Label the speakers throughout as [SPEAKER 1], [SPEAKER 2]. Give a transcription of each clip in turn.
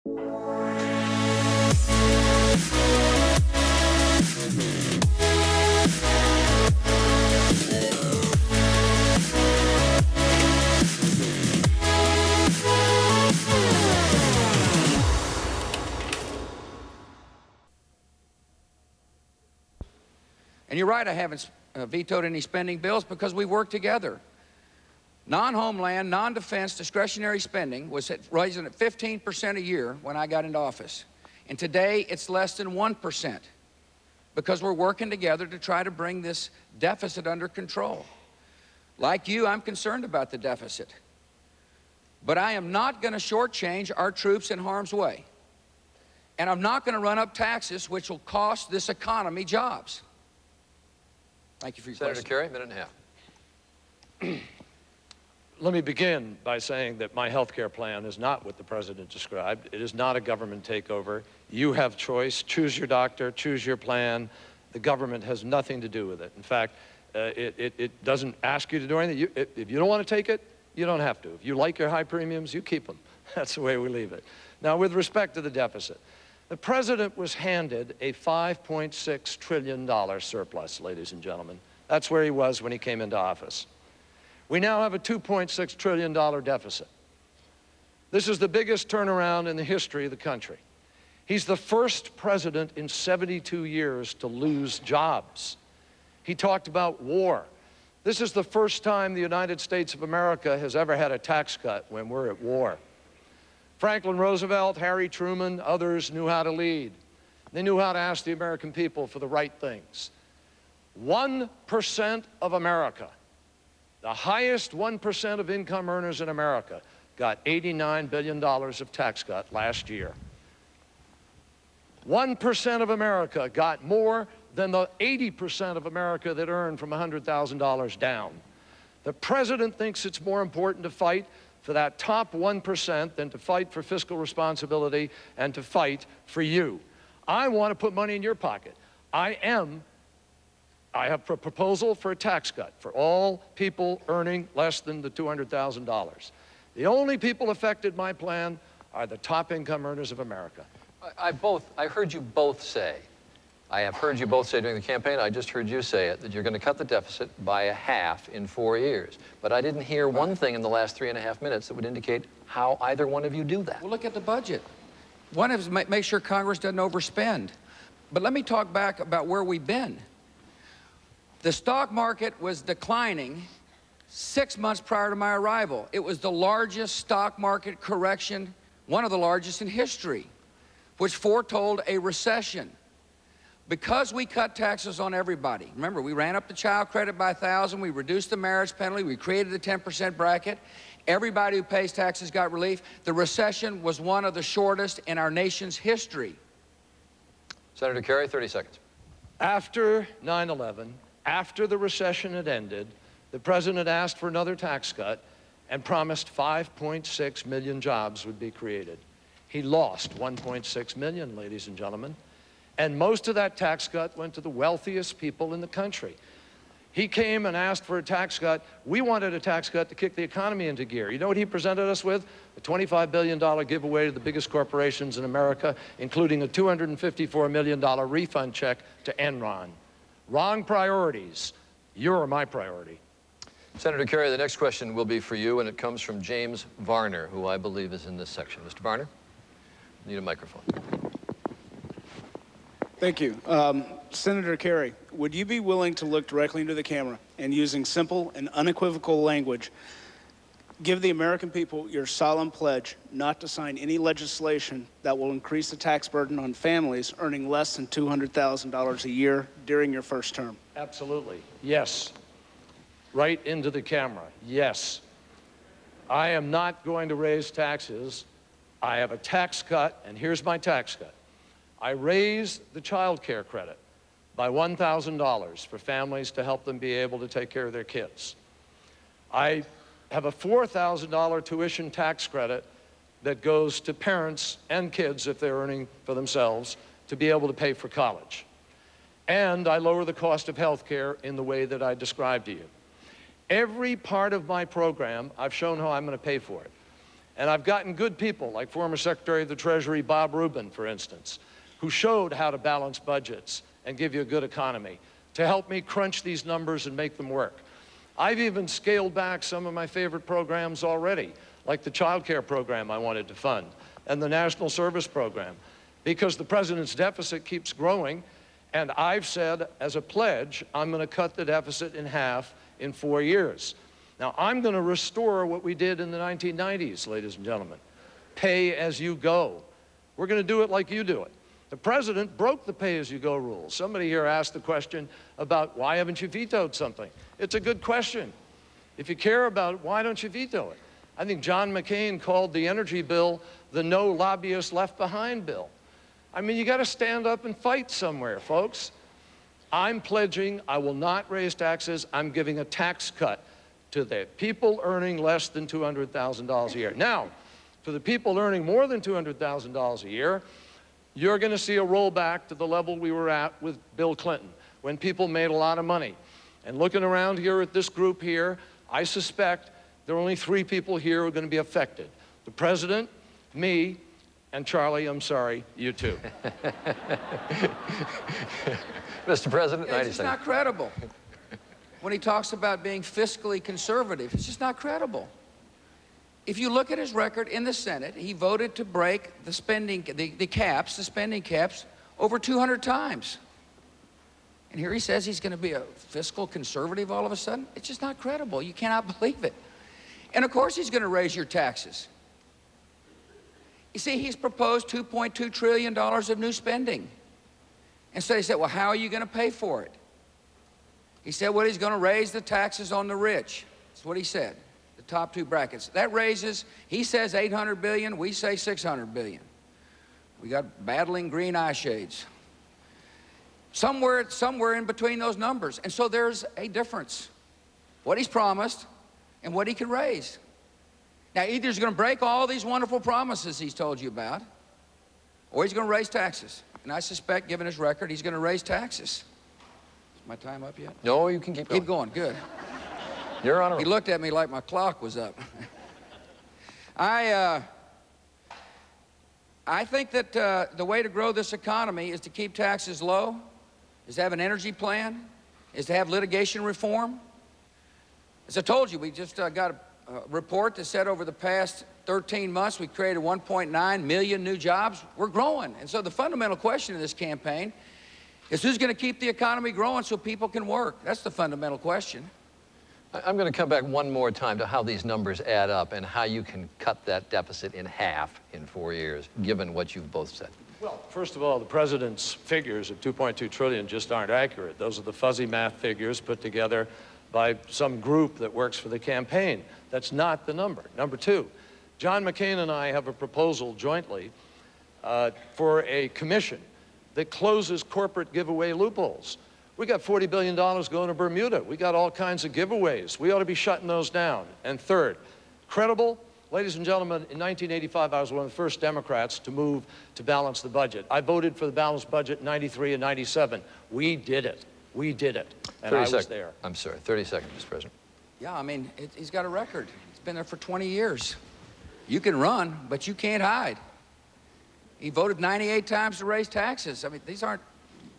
[SPEAKER 1] And you're right, I haven't vetoed any spending bills because we work together. Non-homeland, non-defense discretionary spending was rising at 15% a year when I got into office. And today it's less than 1% because we're working together to try to bring this deficit under control. Like you, I'm concerned about the deficit. But I am not going to shortchange our troops in harm's way. And I'm not going to run up taxes which will cost this economy jobs. Thank you for your question.
[SPEAKER 2] Senator Kerry, minute and a half.
[SPEAKER 3] Let me begin by saying that my health care plan is not what the president described. It is not a government takeover. You have choice. Choose your doctor, choose your plan. The government has nothing to do with it. In fact, it doesn't ask you to do anything. If you don't want to take it, you don't have to. If you like your high premiums, you keep them. That's the way we leave it. Now, with respect to the deficit, the president was handed a $5.6 trillion surplus, ladies and gentlemen. That's where he was when he came into office. We now have a $2.6 trillion deficit. This is the biggest turnaround in the history of the country. He's the first president in 72 years to lose jobs. He talked about war. This is the first time the United States of America has ever had a tax cut when we're at war. Franklin Roosevelt, Harry Truman, others knew how to lead. They knew how to ask the American people for the right things. 1% of America, the highest 1% of income earners in America, got $89 billion of tax cut last year. 1% of America got more than the 80% of America that earned from $100,000 down. The president thinks it's more important to fight for that top 1% than to fight for fiscal responsibility and to fight for you. I want to put money in your pocket. I have a proposal for a tax cut for all people earning less than the $200,000. The only people affected by my plan are the top income earners of America.
[SPEAKER 2] I heard you both say, I have heard you both say during the campaign, I just heard you say it, that you're going to cut the deficit by a half in 4 years. But I didn't hear one thing in the last 3.5 minutes that would indicate how either one of you do that.
[SPEAKER 1] Well, look at the budget. One is make sure Congress doesn't overspend. But let me talk back about where we've been. The stock market was declining 6 months prior to my arrival. It was the largest stock market correction, one of the largest in history, which foretold a recession. Because we cut taxes on everybody. Remember, we ran up the child credit by 1,000, we reduced the marriage penalty, we created the 10% bracket. Everybody who pays taxes got relief. The recession was one of the shortest in our nation's history.
[SPEAKER 2] Senator Kerry, 30 seconds.
[SPEAKER 3] After 9/11, after the recession had ended, the president asked for another tax cut and promised 5.6 million jobs would be created. He lost 1.6 million, ladies and gentlemen. And most of that tax cut went to the wealthiest people in the country. He came and asked for a tax cut. We wanted a tax cut to kick the economy into gear. You know what he presented us with? A $25 billion giveaway to the biggest corporations in America, including a $254 million refund check to Enron. Wrong priorities. You're my priority.
[SPEAKER 2] Senator Kerry, the next question will be for you, and it comes from James Varner, who I believe is in this section. Mr. Varner, need a microphone.
[SPEAKER 4] Thank you. Senator Kerry, would you be willing to look directly into the camera and, using simple and unequivocal language, give the American people your solemn pledge not to sign any legislation that will increase the tax burden on families earning less than $200,000 a year during your first term?
[SPEAKER 3] Absolutely. Yes. Right into the camera. Yes. I am not going to raise taxes. I have a tax cut, and here's my tax cut. I raised the child care credit by $1,000 for families to help them be able to take care of their kids. I have a $4,000 tuition tax credit that goes to parents and kids, if they're earning for themselves, to be able to pay for college. And I lower the cost of health care in the way that I described to you. Every part of my program, I've shown how I'm going to pay for it. And I've gotten good people, like former Secretary of the Treasury Bob Rubin, for instance, who showed how to balance budgets and give you a good economy, to help me crunch these numbers and make them work. I've even scaled back some of my favorite programs already, like the child care program I wanted to fund and the National Service Program, because the president's deficit keeps growing, and I've said as a pledge, I'm going to cut the deficit in half in 4 years. Now, I'm going to restore what we did in the 1990s, ladies and gentlemen. Pay as you go. We're going to do it like you do it. The president broke the pay-as-you-go rule. Somebody here asked the question about why haven't you vetoed something? It's a good question. If you care about it, why don't you veto it? I think John McCain called the energy bill the no lobbyists left behind bill. I mean, you got to stand up and fight somewhere, folks. I'm pledging I will not raise taxes. I'm giving a tax cut to the people earning less than $200,000 a year. Now, for the people earning more than $200,000 a year, you're going to see a rollback to the level we were at with Bill Clinton, when people made a lot of money. And looking around here at this group here, I suspect there are only 3 people here who are going to be affected. The president, me, and Charlie, I'm sorry, you too.
[SPEAKER 2] Mr. President, 90
[SPEAKER 1] It's just
[SPEAKER 2] seconds.
[SPEAKER 1] not credible. When he talks about being fiscally conservative, it's just not credible. If you look at his record in the Senate, he voted to break the spending, the spending caps, over 200 times. And here he says he's going to be a fiscal conservative all of a sudden. It's just not credible. You cannot believe it. And of course he's going to raise your taxes. You see, he's proposed $2.2 trillion of new spending. And so he said, well, how are you going to pay for it? He said, well, he's going to raise the taxes on the rich. That's what he said, the top 2 brackets. That raises, he says $800 billion, we say $600 billion. We got battling green eye shades. Somewhere in between those numbers. And so there's a difference. What he's promised and what he can raise. Now, either he's going to break all these wonderful promises he's told you about, or he's going to raise taxes. And I suspect, given his record, he's going to raise taxes. Is my time up yet?
[SPEAKER 2] No, you can keep going.
[SPEAKER 1] Keep going, good.
[SPEAKER 2] You're on a
[SPEAKER 1] He
[SPEAKER 2] roll.
[SPEAKER 1] looked at me like my clock was up. I think that the way to grow this economy is to keep taxes low, is to have an energy plan, is to have litigation reform. As I told you, we just got a report that said over the past 13 months we created 1.9 million new jobs. We're growing. And so the fundamental question in this campaign is who's going to keep the economy growing so people can work? That's the fundamental question.
[SPEAKER 2] I'm going to come back one more time to how these numbers add up and how you can cut that deficit in half in 4 years, given what you've both said.
[SPEAKER 3] Well, first of all, the president's figures of $2.2 trillion just aren't accurate. Those are the fuzzy math figures put together by some group that works for the campaign. That's not the number. Number 2, John McCain and I have a proposal jointly for a commission that closes corporate giveaway loopholes. We got $40 billion going to Bermuda. We got all kinds of giveaways. We ought to be shutting those down. And third, credible. Ladies and gentlemen, in 1985, I was one of the first Democrats to move to balance the budget. I voted for the balanced budget in 93 and 97. We did it. We did it. And I was there.
[SPEAKER 2] I'm sorry, 30 seconds, Mr. President.
[SPEAKER 1] Yeah, I mean, he's got a record. He's been there for 20 years. You can run, but you can't hide. He voted 98 times to raise taxes. I mean, these aren't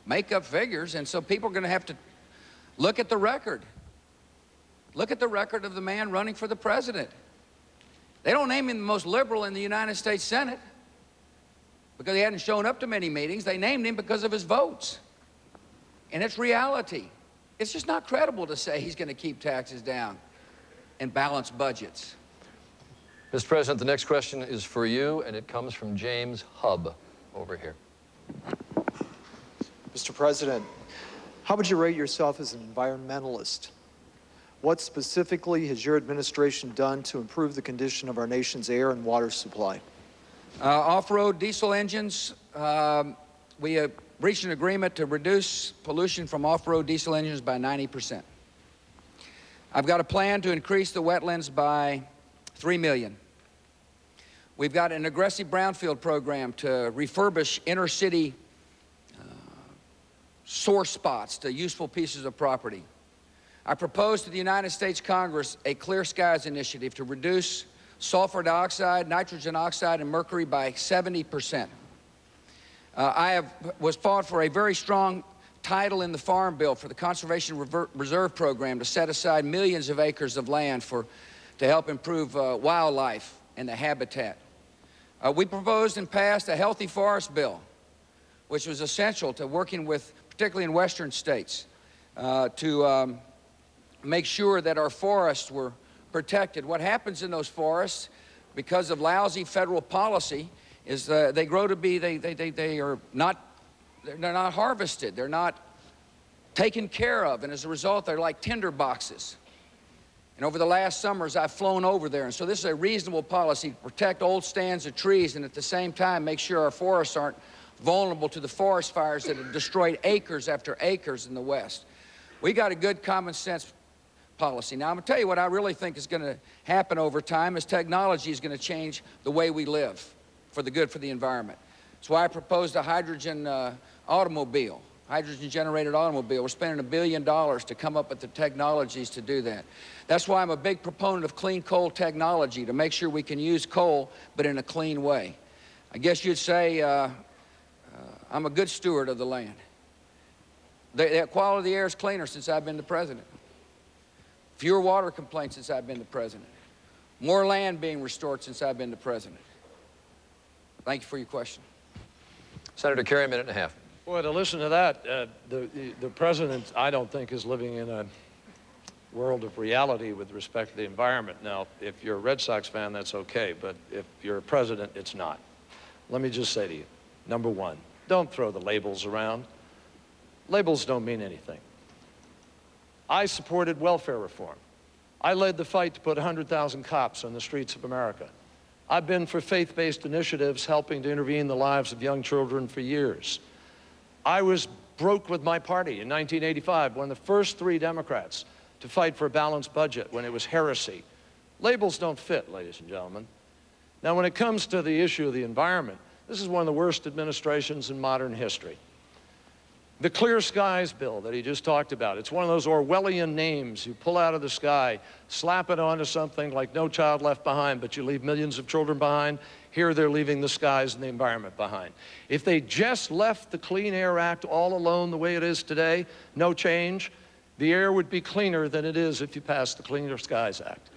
[SPEAKER 1] make-up figures, and so people are going to have to look at the record. Look at the record of the man running for the president. They don't name him the most liberal in the United States Senate because he hadn't shown up to many meetings. They named him because of his votes. And it's reality. It's just not credible to say he's going to keep taxes down and balance budgets.
[SPEAKER 2] Mr. President, the next question is for you, and it comes from James Hubb over here.
[SPEAKER 5] Mr. President, how would you rate yourself as an environmentalist? What specifically has your administration done to improve the condition of our nation's air and water supply?
[SPEAKER 1] Off-road diesel engines, we have reached an agreement to reduce pollution from off-road diesel engines by 90%. I've got a plan to increase the wetlands by 3 million. We've got an aggressive brownfield program to refurbish inner-city sore spots to useful pieces of property. I propose to the United States Congress a Clear Skies initiative to reduce sulfur dioxide, nitrogen oxide, and mercury by 70%. Was fought for a very strong title in the Farm Bill for the Conservation Reserve Program to set aside millions of acres of land to help improve wildlife and the habitat. We proposed and passed a healthy forest bill, which was essential to working with, particularly in western states, to make sure that our forests were protected. What happens in those forests, because of lousy federal policy, is they grow to be, they're not harvested, they're not taken care of, and as a result, they're like tinder boxes. And over the last summers, I've flown over there, and so this is a reasonable policy to protect old stands of trees and at the same time make sure our forests aren't vulnerable to the forest fires that have destroyed acres after acres in the West. We got a good common sense policy. Now, I'm going to tell you what I really think is going to happen over time is technology is going to change the way we live for the good for the environment. That's why I proposed a hydrogen automobile, hydrogen-generated automobile. We're spending $1 billion to come up with the technologies to do that. That's why I'm a big proponent of clean coal technology, to make sure we can use coal, but in a clean way. I guess you'd say I'm a good steward of the land. The quality of the air is cleaner since I've been the president. Fewer water complaints since I've been the president. More land being restored since I've been the president. Thank you for your question.
[SPEAKER 2] Senator Kerry, a minute and a half.
[SPEAKER 3] Boy, to listen to that, the president, I don't think, is living in a world of reality with respect to the environment. Now, if you're a Red Sox fan, that's okay, but if you're a president, it's not. Let me just say to you, number one, don't throw the labels around. Labels don't mean anything. I supported welfare reform. I led the fight to put 100,000 cops on the streets of America. I've been for faith-based initiatives helping to intervene in the lives of young children for years. I was broke with my party in 1985, one of the first 3 Democrats to fight for a balanced budget when it was heresy. Labels don't fit, ladies and gentlemen. Now, when it comes to the issue of the environment, this is one of the worst administrations in modern history. The Clear Skies bill that he just talked about, it's one of those Orwellian names you pull out of the sky, slap it onto something like No Child Left Behind, but you leave millions of children behind. Here they're leaving the skies and the environment behind. If they just left the Clean Air Act all alone the way it is today, no change, the air would be cleaner than it is if you passed the Cleaner Skies Act.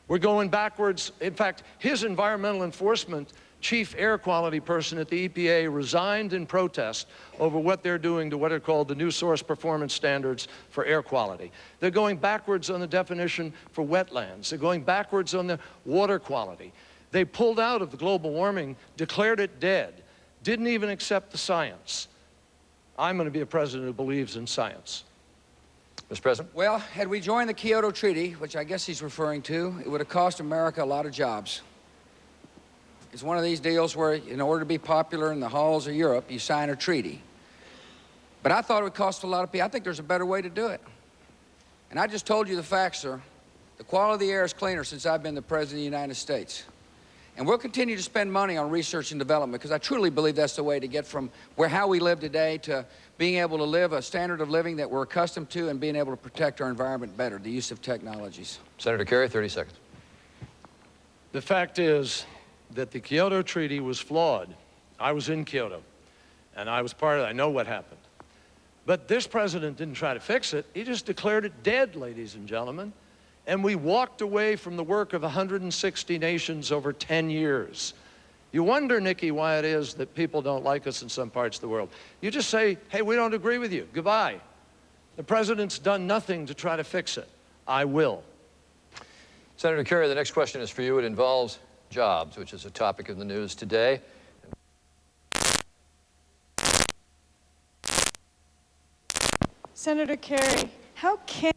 [SPEAKER 3] We're going backwards. In fact, his environmental enforcement chief air quality person at the EPA resigned in protest over what they're doing to what are called the new source performance standards for air quality. They're going backwards on the definition for wetlands. They're going backwards on the water quality. They pulled out of the global warming, declared it dead, didn't even accept the science. I'm going to be a president who believes in science.
[SPEAKER 2] Mr. President?
[SPEAKER 1] Well, had we joined the Kyoto Treaty, which I guess he's referring to, it would have cost America a lot of jobs. It's one of these deals where, in order to be popular in the halls of Europe, you sign a treaty. But I thought it would cost a lot of people. I think there's a better way to do it. And I just told you the facts, sir. The quality of the air is cleaner since I've been the President of the United States. And we'll continue to spend money on research and development because I truly believe that's the way to get from how we live today to being able to live a standard of living that we're accustomed to and being able to protect our environment better, the use of technologies.
[SPEAKER 2] Senator Kerry, 30 seconds.
[SPEAKER 3] The fact is that the Kyoto Treaty was flawed. I was in Kyoto, and I was part of it. I know what happened. But this president didn't try to fix it. He just declared it dead, ladies and gentlemen. And we walked away from the work of 160 nations over 10 years. You wonder, Nikki, why it is that people don't like us in some parts of the world. You just say, hey, we don't agree with you. Goodbye. The president's done nothing to try to fix it. I will.
[SPEAKER 2] Senator Kerry, the next question is for you. It involves jobs, which is a topic of the news today.
[SPEAKER 6] Senator Kerry, how can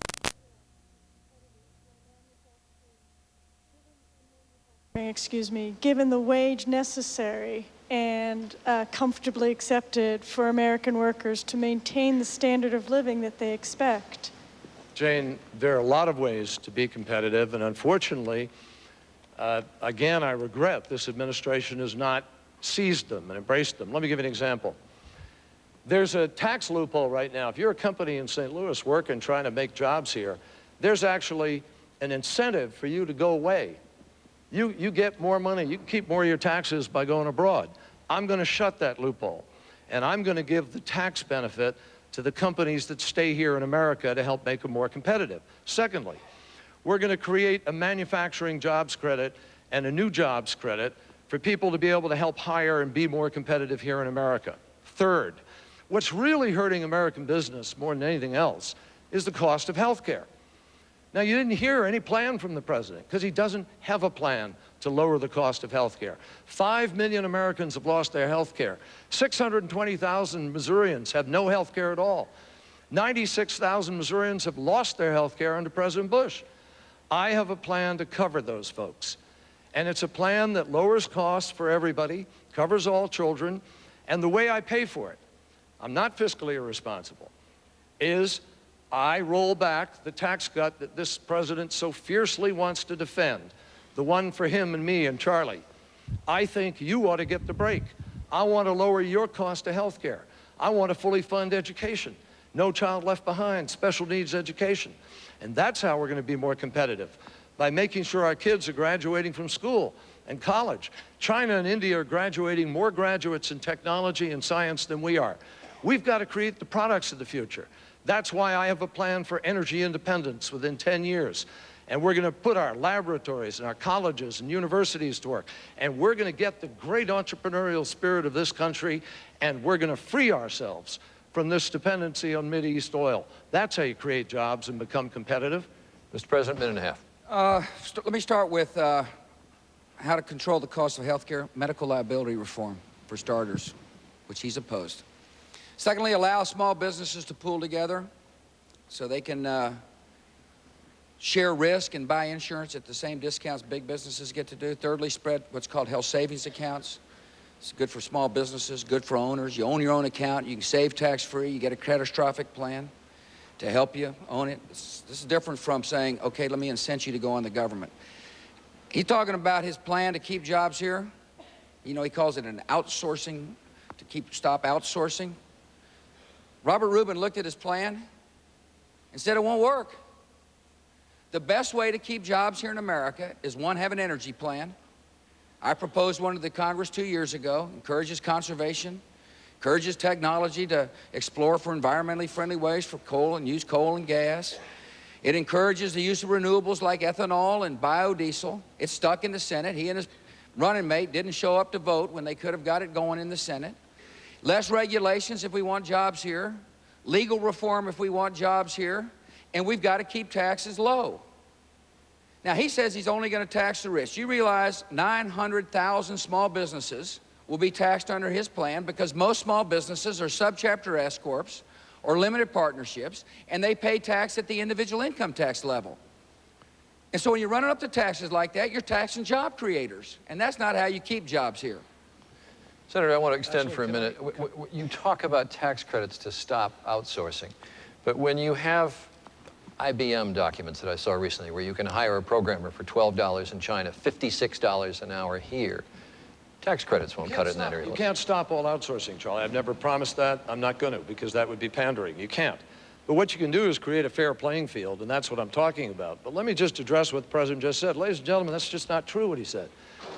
[SPEAKER 6] given the wage necessary and comfortably accepted for American workers to maintain the standard of living that they expect?
[SPEAKER 3] Jane, there are a lot of ways to be competitive, and unfortunately, again, I regret this administration has not seized them and embraced them. Let me give you an example. There's a tax loophole right now. If you're a company in St. Louis working, trying to make jobs here, there's actually an incentive for you to go away. You get more money. You can keep more of your taxes by going abroad. I'm going to shut that loophole, and I'm going to give the tax benefit to the companies that stay here in America to help make them more competitive. Secondly, we're going to create a manufacturing jobs credit and a new jobs credit for people to be able to help hire and be more competitive here in America. Third, what's really hurting American business more than anything else is the cost of health care. Now, you didn't hear any plan from the president because he doesn't have a plan to lower the cost of health care. 5 million Americans have lost their health care. 620,000 Missourians have no health care at all. 96,000 Missourians have lost their health care under President Bush. I have a plan to cover those folks. And it's a plan that lowers costs for everybody, covers all children, and the way I pay for it, I'm not fiscally irresponsible, is I roll back the tax cut that this president so fiercely wants to defend, the one for him and me and Charlie. I think you ought to get the break. I want to lower your cost of health care. I want to fully fund education. No child left behind, special needs education. And that's how we're going to be more competitive, by making sure our kids are graduating from school and college. China and India are graduating more graduates in technology and science than we are. We've got to create the products of the future. That's why I have a plan for energy independence within 10 years. And we're going to put our laboratories and our colleges and universities to work. And we're going to get the great entrepreneurial spirit of this country, and we're going to free ourselves from this dependency on Mideast oil. That's how you create jobs and become competitive.
[SPEAKER 2] Mr. President, minute and a half.
[SPEAKER 1] Let me start with how to control the cost of health care, medical liability reform, for starters, which he's opposed. Secondly, allow small businesses to pool together so they can share risk and buy insurance at the same discounts big businesses get to do. Thirdly, spread what's called health savings accounts. It's good for small businesses, good for owners. You own your own account, you can save tax-free, you get a catastrophic plan to help you own it. This is different from saying, okay, let me incent you to go on the government. He's talking about his plan to keep jobs here. You know, he calls it an outsourcing, to stop outsourcing. Robert Rubin looked at his plan and said it won't work. The best way to keep jobs here in America is, one, have an energy plan. I proposed one to the Congress 2 years ago, encourages conservation, encourages technology to explore for environmentally friendly ways for coal and use coal and gas. It encourages the use of renewables like ethanol and biodiesel. It's stuck in the Senate. He and his running mate didn't show up to vote when they could have got it going in the Senate. Less regulations if we want jobs here. Legal reform if we want jobs here. And we've got to keep taxes low. Now, he says he's only going to tax the rich. You realize 900,000 small businesses will be taxed under his plan because most small businesses are subchapter S corps or limited partnerships, and they pay tax at the individual income tax level. And so when you're running up the taxes like that, you're taxing job creators, and that's not how you keep jobs here.
[SPEAKER 2] Senator, I want to extend for a minute. You talk about tax credits to stop outsourcing, but when you have IBM documents that I saw recently where you can hire a programmer for $12 in China, $56 an hour here, tax credits won't cut it in that area.
[SPEAKER 3] You can't stop all outsourcing, Charlie. I've never promised that. I'm not going to, because that would be pandering. You can't. But what you can do is create a fair playing field, and that's what I'm talking about. But let me just address what the president just said. Ladies and gentlemen, that's just not true what he said.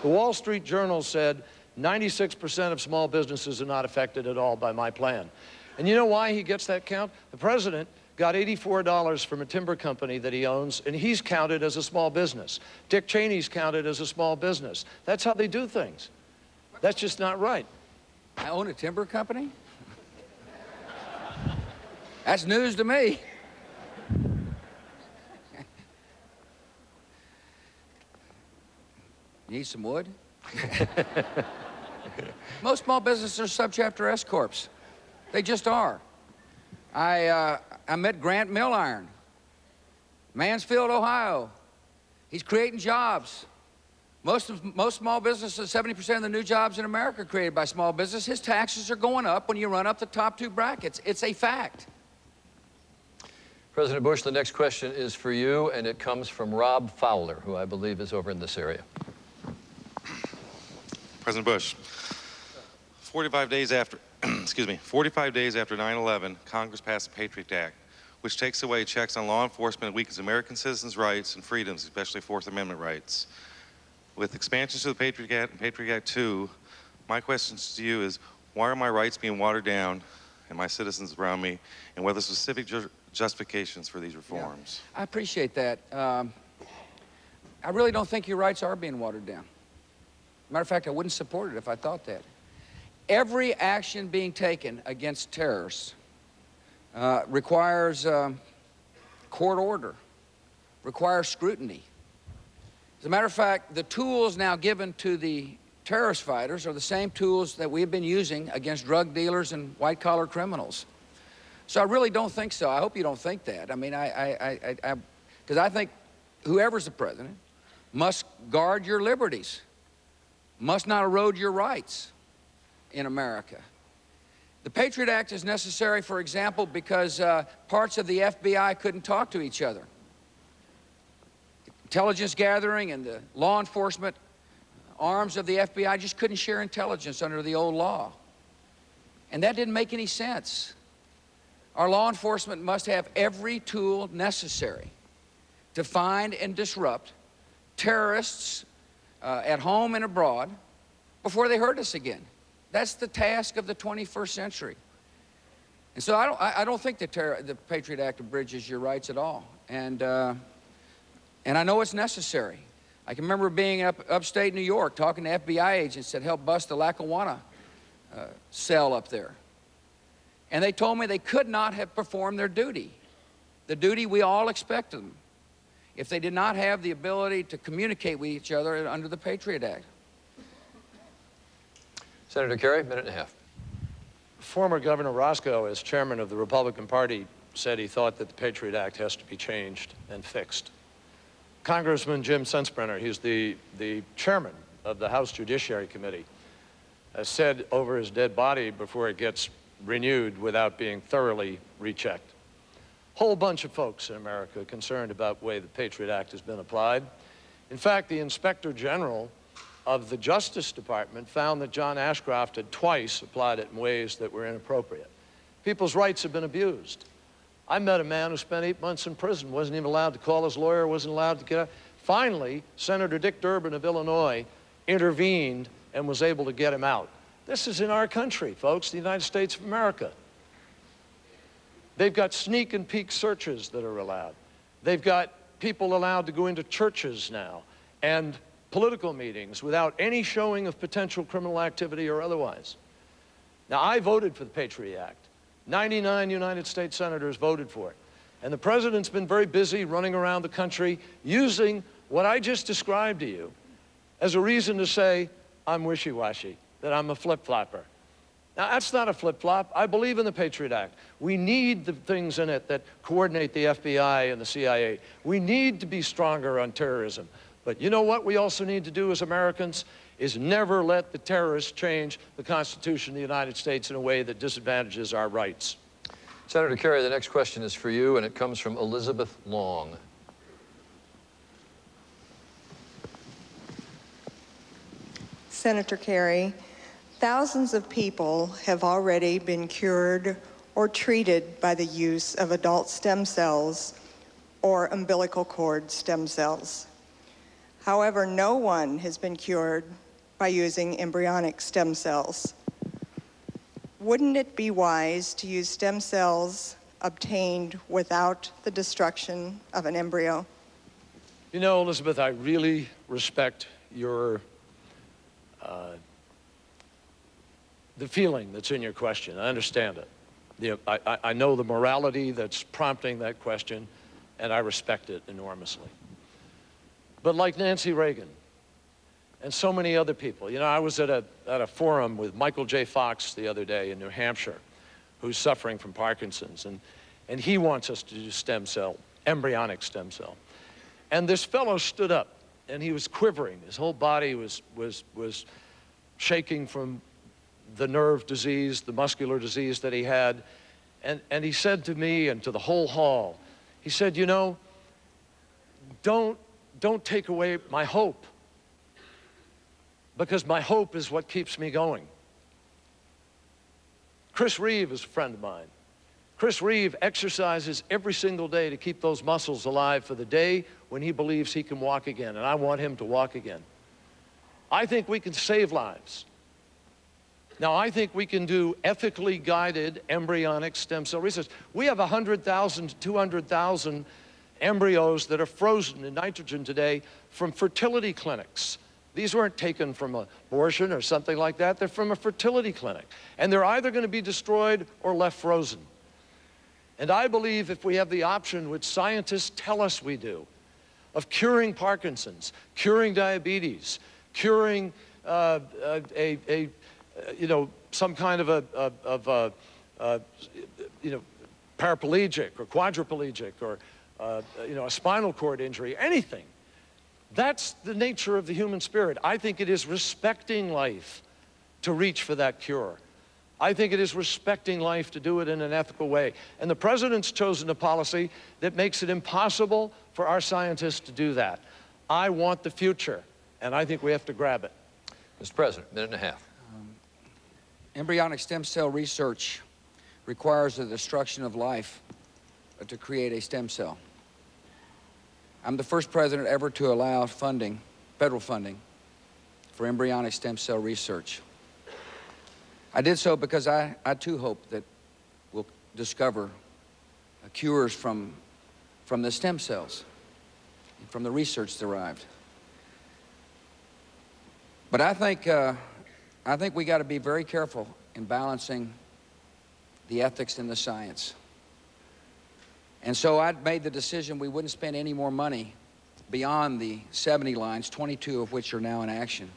[SPEAKER 3] The Wall Street Journal said 96% of small businesses are not affected at all by my plan. And you know why he gets that count? The president got $84 from a timber company that he owns, and he's counted as a small business. Dick Cheney's counted as a small business. That's how they do things. That's just not right.
[SPEAKER 1] I own a timber company? That's news to me. Need some wood? Most small businesses are subchapter S corps. They just are. I met Grant Milliron, Mansfield, Ohio. He's creating jobs. Most small businesses, 70% of the new jobs in America are created by small business. His taxes are going up when you run up the top two brackets. It's a fact.
[SPEAKER 2] President Bush, the next question is for you, and it comes from Rob Fowler, who I believe is over in this area.
[SPEAKER 7] President Bush, 45 days after, 45 days after 9/11, Congress passed the Patriot Act, which takes away checks on law enforcement and weakens American citizens' rights and freedoms, especially Fourth Amendment rights. With expansions to the Patriot Act and Patriot Act 2, my question to you is, why are my rights being watered down and my citizens around me, and what are the specific justifications for these reforms?
[SPEAKER 1] Yeah, I appreciate that. I really don't think your rights are being watered down. Matter of fact, I wouldn't support it if I thought that. Every action being taken against terrorists requires court order, requires scrutiny. As a matter of fact, the tools now given to the terrorist fighters are the same tools that we've been using against drug dealers and white-collar criminals. So I really don't think so. I hope you don't think that. I mean, because I think whoever's the president must guard your liberties, must not erode your rights in America. The Patriot Act is necessary, for example, because parts of the FBI couldn't talk to each other. Intelligence gathering and the law enforcement arms of the FBI just couldn't share intelligence under the old law. And that didn't make any sense. Our law enforcement must have every tool necessary to find and disrupt terrorists at home and abroad before they hurt us again. That's the task of the 21st century. And so I don't think the Patriot Act abridges your rights at all. And I know it's necessary. I can remember being upstate New York talking to FBI agents that helped bust the Lackawanna cell up there. And they told me they could not have performed their duty, the duty we all expected them, if they did not have the ability to communicate with each other under the Patriot Act.
[SPEAKER 2] Senator Kerry, minute and a half.
[SPEAKER 3] Former Governor Roscoe, as chairman of the Republican Party, said he thought that the Patriot Act has to be changed and fixed. Congressman Jim Sensenbrenner, he's the chairman of the House Judiciary Committee, has said over his dead body before it gets renewed without being thoroughly rechecked. Whole bunch of folks in America concerned about the way the Patriot Act has been applied. In fact, the Inspector General of the Justice Department found that John Ashcroft had twice applied it in ways that were inappropriate. People's rights have been abused. I met a man who spent 8 months in prison, wasn't even allowed to call his lawyer, wasn't allowed to get out. Finally, Senator Dick Durbin of Illinois intervened and was able to get him out. This is in our country, folks, the United States of America. They've got sneak and peek searches that are allowed. They've got people allowed to go into churches now and political meetings without any showing of potential criminal activity or otherwise. Now, I voted for the Patriot Act. 99 United States senators voted for it. And the president's been very busy running around the country using what I just described to you as a reason to say, I'm wishy-washy, that I'm a flip-flopper. Now, that's not a flip-flop. I believe in the Patriot Act. We need the things in it that coordinate the FBI and the CIA. We need to be stronger on terrorism. But you know what we also need to do as Americans is never let the terrorists change the Constitution of the United States in a way that disadvantages our rights.
[SPEAKER 2] Senator Kerry, the next question is for you, and it comes from Elizabeth Long.
[SPEAKER 8] Senator Kerry, thousands of people have already been cured or treated by the use of adult stem cells or umbilical cord stem cells. However, no one has been cured by using embryonic stem cells. Wouldn't it be wise to use stem cells obtained without the destruction of an embryo?
[SPEAKER 3] You know, Elizabeth, I really respect your the feeling that's in your question. I understand it. I know the morality that's prompting that question, and I respect it enormously. But like Nancy Reagan and so many other people, you know, I was at a forum with Michael J. Fox the other day in New Hampshire, who's suffering from Parkinson's, and he wants us to do stem cell, embryonic stem cell. And this fellow stood up, and he was quivering. His whole body was shaking from the nerve disease, the muscular disease that he had. And he said to me and to the whole hall, he said, you know, don't take away my hope, because my hope is what keeps me going. Chris Reeve is a friend of mine. Chris Reeve exercises every single day to keep those muscles alive for the day when he believes he can walk again, and I want him to walk again. I think we can save lives. Now, I think we can do ethically guided embryonic stem cell research. We have 100,000 to 200,000 embryos that are frozen in nitrogen today from fertility clinics. These weren't taken from abortion or something like that. They're from a fertility clinic. And they're either going to be destroyed or left frozen. And I believe if we have the option, which scientists tell us we do, of curing Parkinson's, curing diabetes, curing some kind of paraplegic or quadriplegic or a spinal cord injury, anything. That's the nature of the human spirit. I think it is respecting life to reach for that cure. I think it is respecting life to do it in an ethical way. And the president's chosen a policy that makes it impossible for our scientists to do that. I want the future, and I think we have to grab it.
[SPEAKER 2] Mr. President, minute and a half.
[SPEAKER 1] Embryonic stem cell research requires the destruction of life to create a stem cell. I'm the first president ever to allow funding, federal funding, for embryonic stem cell research. I did so because I too hope that we'll discover cures from the stem cells, from the research derived. But I think we got to be very careful in balancing the ethics and the science. And so I made the decision we wouldn't spend any more money beyond the 70 lines, 22 of which are now in action.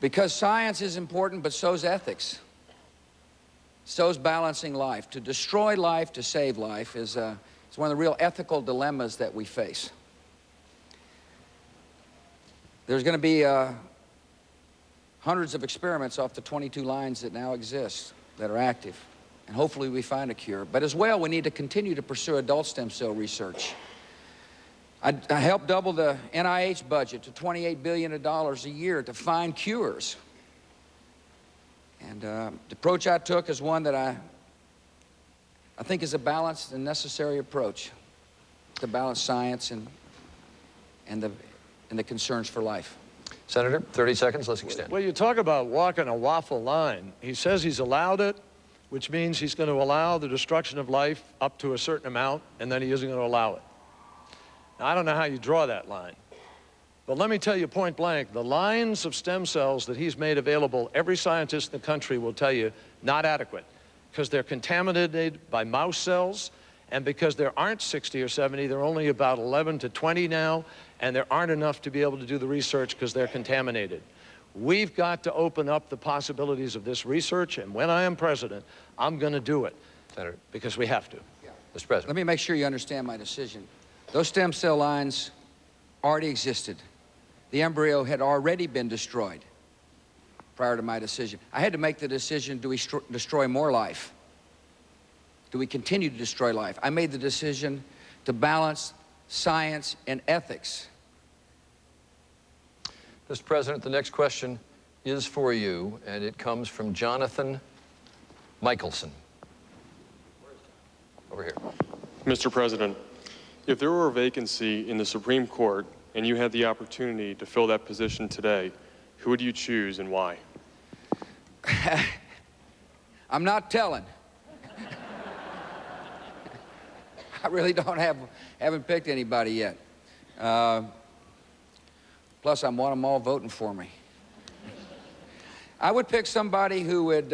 [SPEAKER 1] Because science is important, but so's ethics. So's balancing life. To destroy life, to save life is one of the real ethical dilemmas that we face. There's going to be hundreds of experiments off the 22 lines that now exist, that are active. And hopefully we find a cure. But as well, we need to continue to pursue adult stem cell research. I helped double the NIH budget to $28 billion a year to find cures. And the approach I took is one that I think is a balanced and necessary approach to balance science and the concerns for life.
[SPEAKER 2] Senator, 30 seconds, let's extend.
[SPEAKER 3] Well, you talk about walking a waffle line. He says he's allowed it, which means he's going to allow the destruction of life up to a certain amount, and then he isn't going to allow it. Now, I don't know how you draw that line. But let me tell you point blank, the lines of stem cells that he's made available, every scientist in the country will tell you, not adequate, because they're contaminated by mouse cells, and because there aren't 60 or 70, there are only about 11 to 20 now, and there aren't enough to be able to do the research because they're contaminated. We've got to open up the possibilities of this research, and when I am president, I'm going to do it,
[SPEAKER 2] Senator,
[SPEAKER 3] because we have to.
[SPEAKER 2] Yeah. Mr. President.
[SPEAKER 1] Let me make sure you understand my decision. Those stem cell lines already existed. The embryo had already been destroyed prior to my decision. I had to make the decision, do we destroy more life? Do we continue to destroy life? I made the decision to balance science and ethics.
[SPEAKER 2] Mr. President, the next question is for you, and it comes from Jonathan Michelson. Over here.
[SPEAKER 9] Mr. President, if there were a vacancy in the Supreme Court and you had the opportunity to fill that position today, who would you choose and why?
[SPEAKER 1] I'm not telling. I really haven't picked anybody yet. Plus, I want them all voting for me. I would pick somebody who would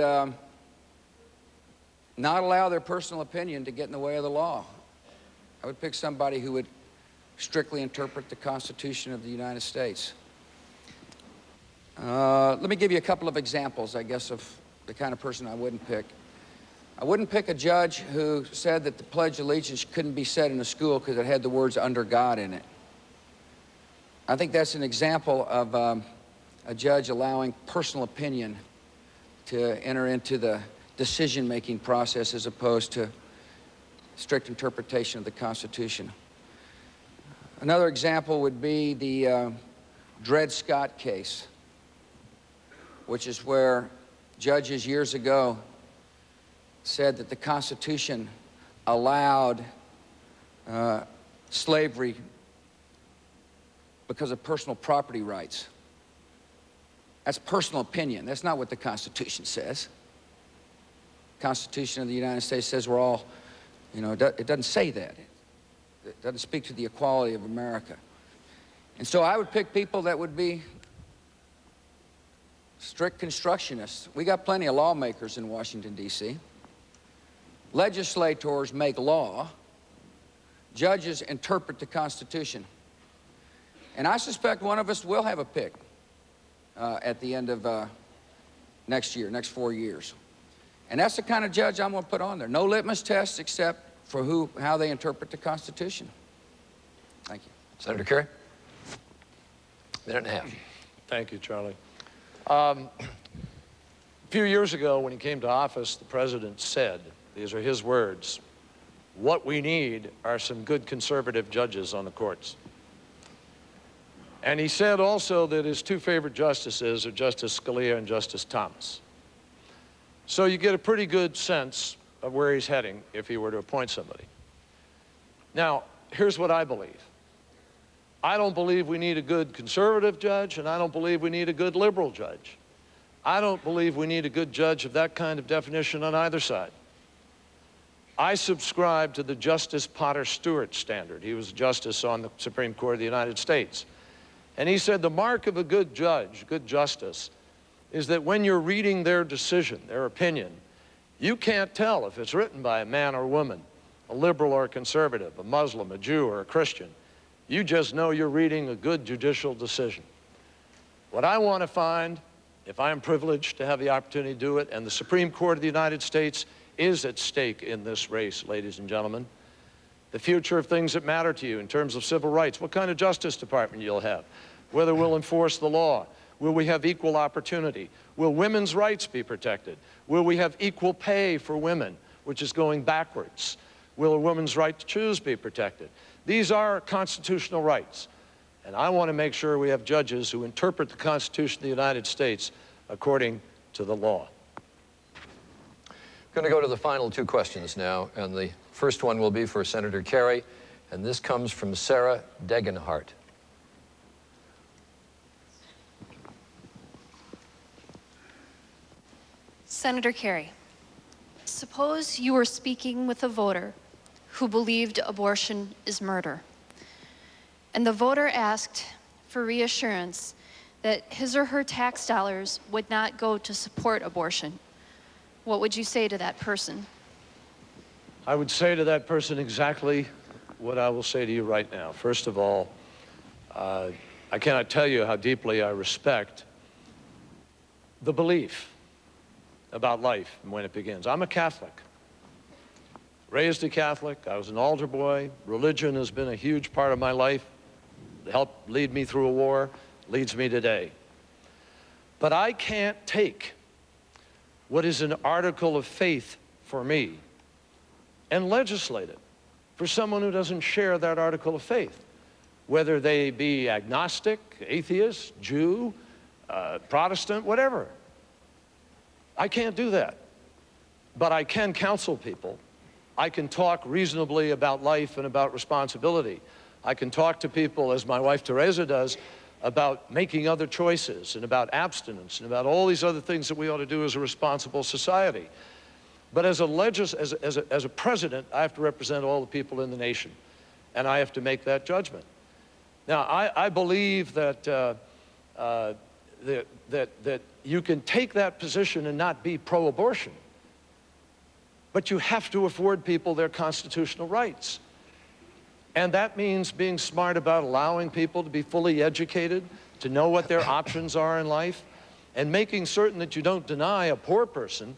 [SPEAKER 1] not allow their personal opinion to get in the way of the law. I would pick somebody who would strictly interpret the Constitution of the United States. Let me give you a couple of examples, I guess, of the kind of person I wouldn't pick. I wouldn't pick a judge who said that the Pledge of Allegiance couldn't be said in a school because it had the words "under God" in it. I think that's an example of a judge allowing personal opinion to enter into the decision-making process as opposed to strict interpretation of the Constitution. Another example would be the Dred Scott case, which is where judges years ago said that the Constitution allowed slavery because of personal property rights. That's personal opinion. That's not what the Constitution says. The Constitution of the United States says we're all, you know, it doesn't say that. It doesn't speak to the equality of America. And so I would pick people that would be strict constructionists. We got plenty of lawmakers in Washington, D.C. Legislators make law. Judges interpret the Constitution. And I suspect one of us will have a pick at the end of next 4 years. And that's the kind of judge I'm going to put on there. No litmus tests except for how they interpret the Constitution. Thank you.
[SPEAKER 2] Senator Kerry? Minute and a half.
[SPEAKER 3] Thank you, Charlie. A few years ago, when he came to office, the president said, these are his words, "What we need are some good conservative judges on the courts." And he said also that his two favorite justices are Justice Scalia and Justice Thomas. So you get a pretty good sense of where he's heading if he were to appoint somebody. Now, here's what I believe. I don't believe we need a good conservative judge, and I don't believe we need a good liberal judge. I don't believe we need a good judge of that kind of definition on either side. I subscribe to the Justice Potter Stewart standard. He was a justice on the Supreme Court of the United States. And he said the mark of a good judge, good justice, is that when you're reading their decision, their opinion, you can't tell if it's written by a man or a woman, a liberal or a conservative, a Muslim, a Jew, or a Christian. You just know you're reading a good judicial decision. What I want to find, if I'm privileged to have the opportunity to do it, and the Supreme Court of the United States is at stake in this race, ladies and gentlemen, the future of things that matter to you in terms of civil rights, what kind of Justice Department you'll have, whether we'll enforce the law, will we have equal opportunity, will women's rights be protected, will we have equal pay for women, which is going backwards, will a woman's right to choose be protected? These are constitutional rights, and I want to make sure we have judges who interpret the Constitution of the United States according to the law.
[SPEAKER 2] Going to go to the final two questions now, and the first one will be for Senator Kerry, and this comes from Sarah Degenhart.
[SPEAKER 10] Senator Kerry, suppose you were speaking with a voter who believed abortion is murder, and the voter asked for reassurance that his or her tax dollars would not go to support abortion. What would you say to that person?
[SPEAKER 3] I would say to that person exactly what I will say to you right now. First of all, I cannot tell you how deeply I respect the belief about life and when it begins. I'm a Catholic, raised a Catholic. I was an altar boy. Religion has been a huge part of my life. It helped lead me through a war, leads me today. But I can't take what is an article of faith for me and legislate it for someone who doesn't share that article of faith, whether they be agnostic, atheist, Jew, Protestant, whatever. I can't do that. But I can counsel people. I can talk reasonably about life and about responsibility. I can talk to people, as my wife Teresa does, about making other choices and about abstinence and about all these other things that we ought to do as a responsible society. But as a president, I have to represent all the people in the nation, and I have to make that judgment. Now, I believe that that you can take that position and not be pro-abortion, but you have to afford people their constitutional rights. And that means being smart about allowing people to be fully educated, to know what their options are in life, and making certain that you don't deny a poor person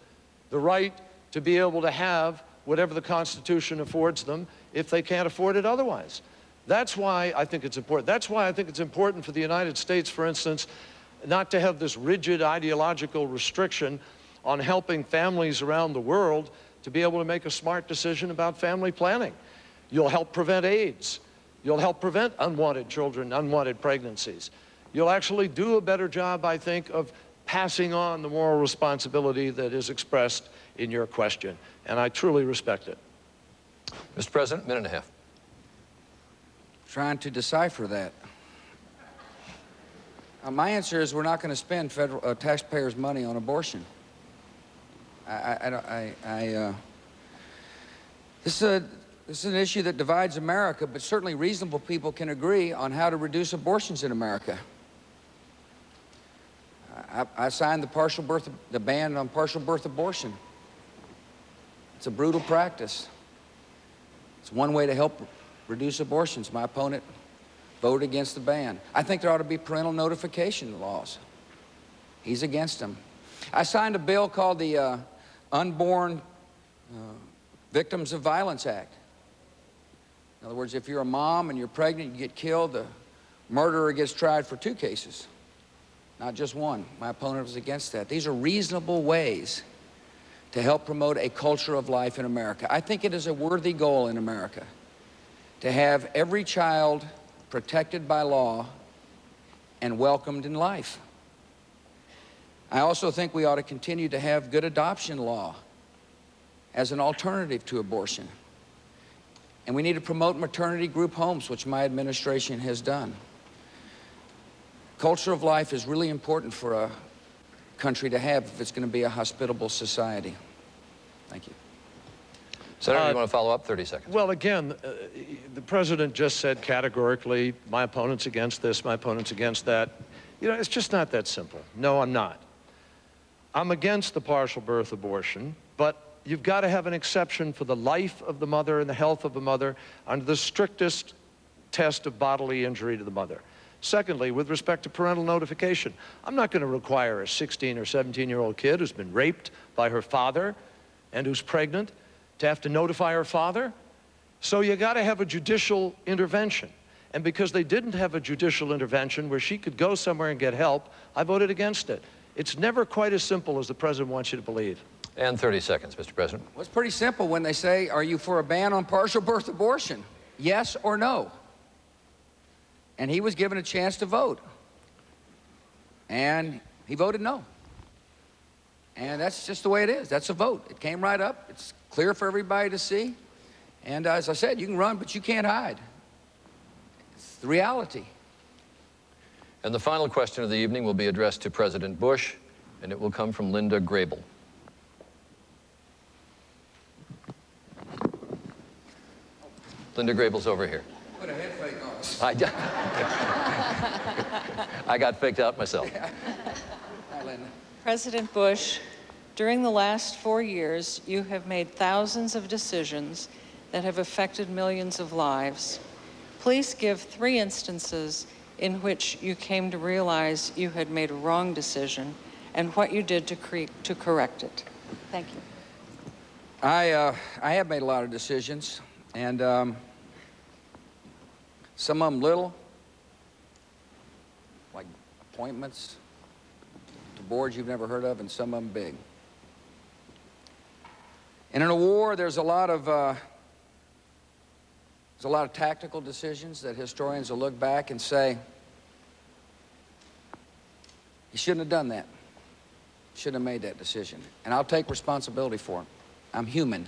[SPEAKER 3] the right to be able to have whatever the Constitution affords them if they can't afford it otherwise. That's why I think it's important. That's why I think it's important for the United States, for instance, not to have this rigid ideological restriction on helping families around the world to be able to make a smart decision about family planning. You'll help prevent AIDS. You'll help prevent unwanted children, unwanted pregnancies. You'll actually do a better job, I think, of passing on the moral responsibility that is expressed in your question, and I truly respect it.
[SPEAKER 2] Mr. President, minute and a half.
[SPEAKER 1] Trying to decipher that. My answer is we're not going to spend federal taxpayers' money on abortion. This is an issue that divides America, but certainly reasonable people can agree on how to reduce abortions in America. I signed the ban on partial birth abortion. It's a brutal practice. It's one way to help reduce abortions. My opponent voted against the ban. I think there ought to be parental notification laws. He's against them. I signed a bill called the Unborn Victims of Violence Act. In other words, if you're a mom and you're pregnant, you get killed, the murderer gets tried for 2 cases, not just 1. My opponent was against that. These are reasonable ways to help promote a culture of life in America. I think it is a worthy goal in America to have every child protected by law and welcomed in life. I also think we ought to continue to have good adoption law as an alternative to abortion. And we need to promote maternity group homes, which my administration has done. Culture of life is really important for a country to have if it's going to be a hospitable society. Thank you.
[SPEAKER 2] Senator, you want to follow up? 30 seconds.
[SPEAKER 3] Well, again, the president just said categorically, my opponent's against this, my opponent's against that. You know, it's just not that simple. No, I'm not. I'm against the partial birth abortion, but you've got to have an exception for the life of the mother and the health of the mother under the strictest test of bodily injury to the mother. Secondly, with respect to parental notification, I'm not going to require a 16 or 17-year-old kid who's been raped by her father and who's pregnant to have to notify her father. So you got to have a judicial intervention. And because they didn't have a judicial intervention where she could go somewhere and get help, I voted against it. It's never quite as simple as the president wants you to believe.
[SPEAKER 2] And 30 seconds, Mr. President.
[SPEAKER 1] Well, it's pretty simple when they say, are you for a ban on partial birth abortion? Yes or no? And he was given a chance to vote. And he voted no. And that's just the way it is. That's a vote. It came right up. It's clear for everybody to see. And as I said, you can run, but you can't hide. It's the reality.
[SPEAKER 2] And the final question of the evening will be addressed to President Bush, and it will come from Linda Grable. Linda Grable's over here.
[SPEAKER 1] Put a head fake on us.
[SPEAKER 2] I got faked out myself.
[SPEAKER 1] Hi, Linda.
[SPEAKER 11] President Bush, during the last 4 years, you have made thousands of decisions that have affected millions of lives. Please give 3 instances in which you came to realize you had made a wrong decision and what you did to correct it. Thank you.
[SPEAKER 1] I have made a lot of decisions, and some of them little, like appointments to boards you've never heard of, and some of them big. And in a war, there's a lot of tactical decisions that historians will look back and say, you shouldn't have done that. You shouldn't have made that decision. And I'll take responsibility for it. I'm human.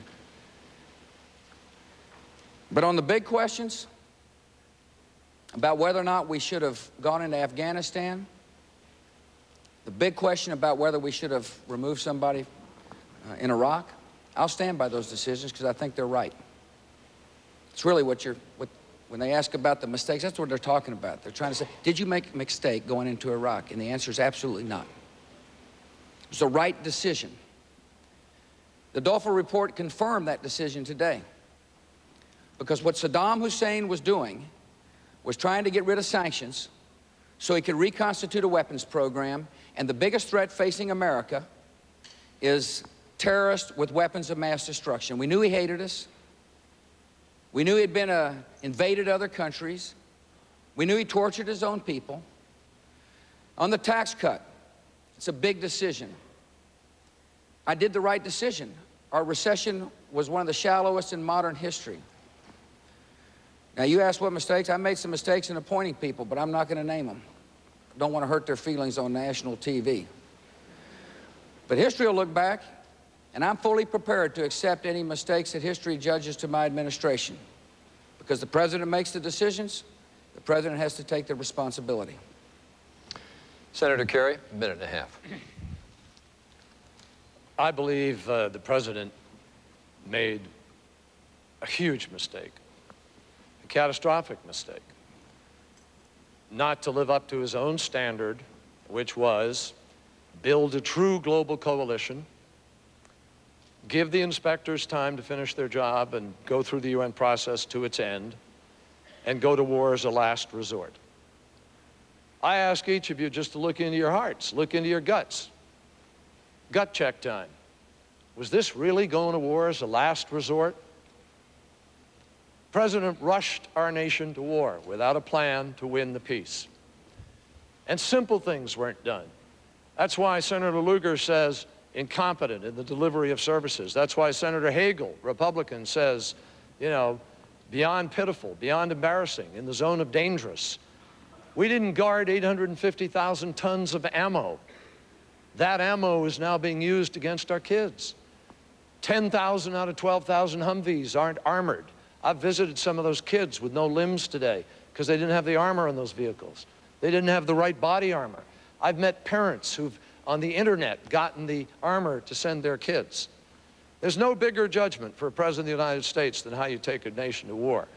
[SPEAKER 1] But on the big questions about whether or not we should have gone into Afghanistan, the big question about whether we should have removed somebody in Iraq, I'll stand by those decisions because I think they're right. It's really when they ask about the mistakes, that's what they're talking about. They're trying to say, did you make a mistake going into Iraq? And the answer is absolutely not. It was the right decision. The Dulfer report confirmed that decision today. Because what Saddam Hussein was doing was trying to get rid of sanctions so he could reconstitute a weapons program, and the biggest threat facing America is terrorists with weapons of mass destruction. We knew he hated us. We knew he'd been invaded other countries. We knew he tortured his own people. On the tax cut, it's a big decision. I did the right decision. Our recession was one of the shallowest in modern history. Now, you asked what mistakes. I made some mistakes in appointing people, but I'm not going to name them. I don't want to hurt their feelings on national TV. But history will look back, and I'm fully prepared to accept any mistakes that history judges to my administration. Because the president makes the decisions, the president has to take the responsibility.
[SPEAKER 2] Senator Kerry, a minute and a half.
[SPEAKER 3] I believe the president made a huge mistake, a catastrophic mistake, not to live up to his own standard, which was build a true global coalition, give the inspectors time to finish their job and go through the UN process to its end, and go to war as a last resort. I ask each of you just to look into your hearts, look into your guts. Gut check time. Was this really going to war as a last resort? The president rushed our nation to war without a plan to win the peace. And simple things weren't done. That's why Senator Lugar says incompetent in the delivery of services. That's why Senator Hagel, Republican, says, you know, beyond pitiful, beyond embarrassing, in the zone of dangerous. We didn't guard 850,000 tons of ammo. That ammo is now being used against our kids. 10,000 out of 12,000 Humvees aren't armored. I've visited some of those kids with no limbs today because they didn't have the armor on those vehicles. They didn't have the right body armor. I've met parents who've, on the internet, gotten the armor to send their kids. There's no bigger judgment for a president of the United States than how you take a nation to war.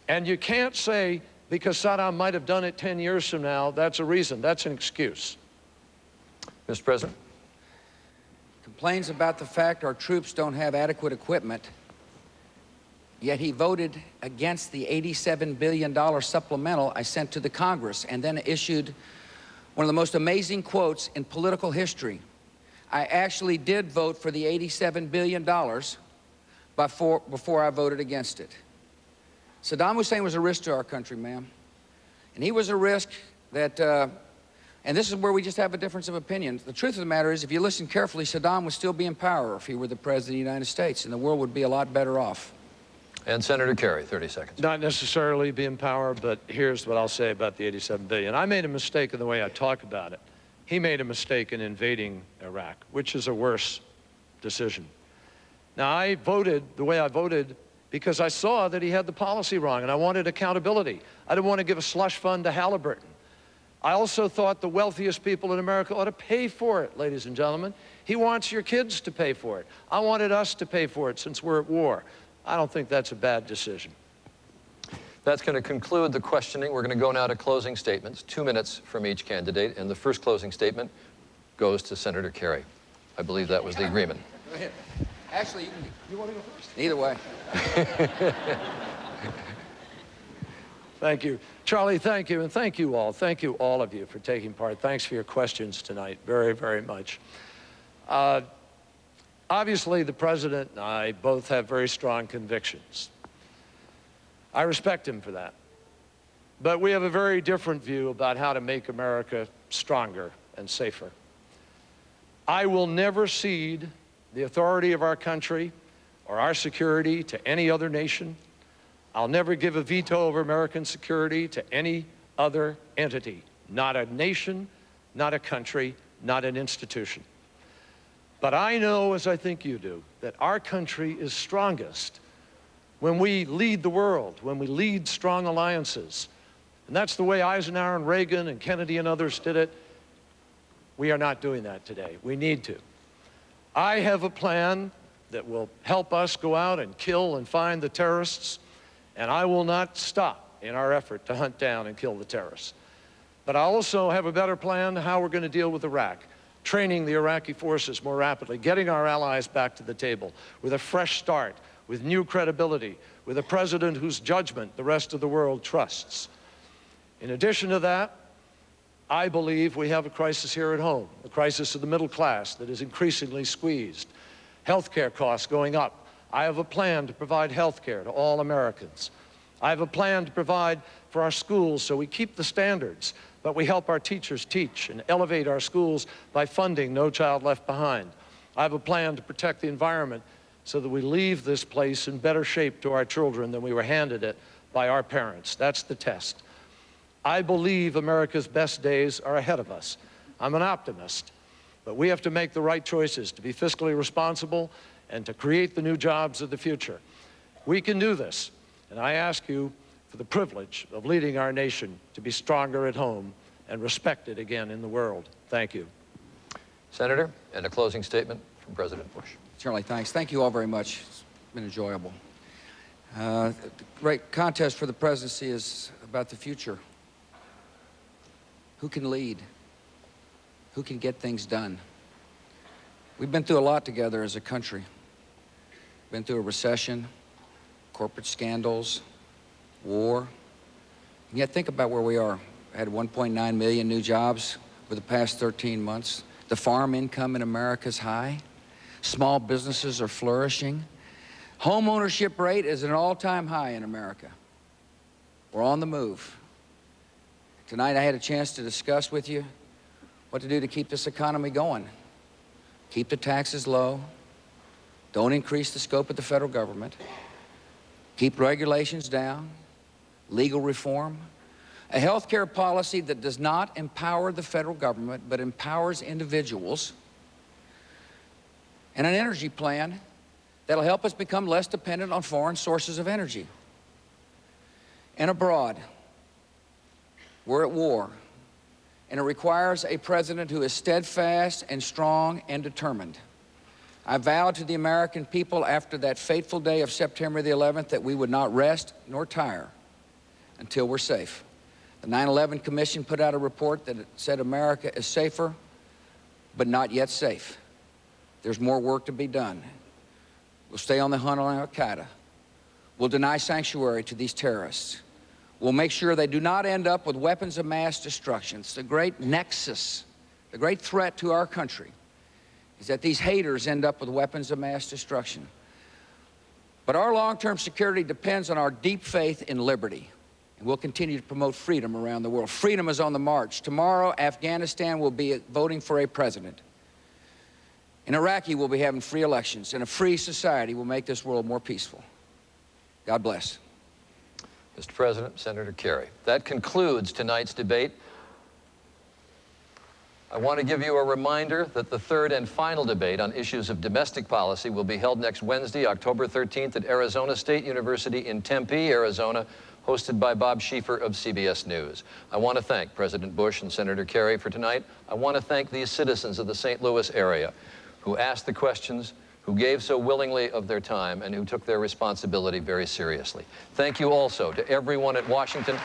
[SPEAKER 3] And you can't say, because Saddam might have done it 10 years from now, that's a reason. That's an excuse.
[SPEAKER 2] Mr. President?
[SPEAKER 1] Complains about the fact our troops don't have adequate equipment, yet he voted against the $87 billion supplemental I sent to the Congress and then issued one of the most amazing quotes in political history. I actually did vote for the $87 billion before I voted against it. Saddam Hussein was a risk to our country, ma'am. And he was a risk that, and this is where we just have a difference of opinion. The truth of the matter is, if you listen carefully, Saddam would still be in power if he were the president of the United States, and the world would be a lot better off.
[SPEAKER 2] And Senator Kerry, 30 seconds.
[SPEAKER 3] Not necessarily be in power, but here's what I'll say about the $87 billion. I made a mistake in the way I talk about it. He made a mistake in invading Iraq, which is a worse decision. Now, I voted the way I voted because I saw that he had the policy wrong, and I wanted accountability. I didn't want to give a slush fund to Halliburton. I also thought the wealthiest people in America ought to pay for it, ladies and gentlemen. He wants your kids to pay for it. I wanted us to pay for it since we're at war. I don't think that's a bad decision.
[SPEAKER 2] That's going to conclude the questioning. We're going to go now to closing statements, 2 minutes from each candidate. And the first closing statement goes to Senator Kerry. I believe that was the agreement.
[SPEAKER 1] Go ahead. Actually, you want to go first? Either way.
[SPEAKER 3] Thank you. Charlie, thank you, and thank you all. Thank you, all of you, for taking part. Thanks for your questions tonight, very, very much. Obviously, the president and I both have very strong convictions. I respect him for that. But we have a very different view about how to make America stronger and safer. I will never cede the authority of our country or our security to any other nation. I'll never give a veto over American security to any other entity, not a nation, not a country, not an institution. But I know, as I think you do, that our country is strongest when we lead the world, when we lead strong alliances. And that's the way Eisenhower and Reagan and Kennedy and others did it. We are not doing that today. We need to. I have a plan that will help us go out and kill and find the terrorists, and I will not stop in our effort to hunt down and kill the terrorists. But I also have a better plan how we're going to deal with Iraq, training the Iraqi forces more rapidly, getting our allies back to the table with a fresh start, with new credibility, with a president whose judgment the rest of the world trusts. In addition to that, I believe we have a crisis here at home, a crisis of the middle class that is increasingly squeezed. Healthcare costs going up. I have a plan to provide healthcare to all Americans. I have a plan to provide for our schools so we keep the standards, but we help our teachers teach and elevate our schools by funding No Child Left Behind. I have a plan to protect the environment so that we leave this place in better shape to our children than we were handed it by our parents. That's the test. I believe America's best days are ahead of us. I'm an optimist, but we have to make the right choices to be fiscally responsible and to create the new jobs of the future. We can do this, and I ask you for the privilege of leading our nation to be stronger at home and respected again in the world. Thank you.
[SPEAKER 2] Senator, and a closing statement from President Bush.
[SPEAKER 1] Charlie, thanks. Thank you all very much. It's been enjoyable. The great contest for the presidency is about the future. Who can lead? Who can get things done? We've been through a lot together as a country. Been through a recession, corporate scandals, war. And yet think about where we are. Had 1.9 million new jobs over the past 13 months. The farm income in America is high. Small businesses are flourishing. Home ownership rate is at an all-time high in America. We're on the move. Tonight I had a chance to discuss with you what to do to keep this economy going. Keep the taxes low. Don't increase the scope of the federal government. Keep regulations down. Legal reform. A health care policy that does not empower the federal government but empowers individuals. And an energy plan that'll help us become less dependent on foreign sources of energy. And abroad, we're at war, and it requires a president who is steadfast and strong and determined. I vowed to the American people after that fateful day of September the 11th that we would not rest nor tire until we're safe. The 9/11 Commission put out a report that said America is safer, but not yet safe. There's more work to be done. We'll stay on the hunt on al-Qaeda. We'll deny sanctuary to these terrorists. We'll make sure they do not end up with weapons of mass destruction. It's the great nexus, the great threat to our country, is that these haters end up with weapons of mass destruction. But our long-term security depends on our deep faith in liberty. And we'll continue to promote freedom around the world. Freedom is on the march. Tomorrow, Afghanistan will be voting for a president. In Iraqi, we'll be having free elections, and a free society will make this world more peaceful. God bless.
[SPEAKER 2] Mr. President, Senator Kerry, that concludes tonight's debate. I want to give you a reminder that the third and final debate on issues of domestic policy will be held next Wednesday, October 13th at Arizona State University in Tempe, Arizona, hosted by Bob Schieffer of CBS News. I want to thank President Bush and Senator Kerry for tonight. I want to thank these citizens of the St. Louis area who asked the questions, who gave so willingly of their time, and who took their responsibility very seriously. Thank you also to everyone at Washington.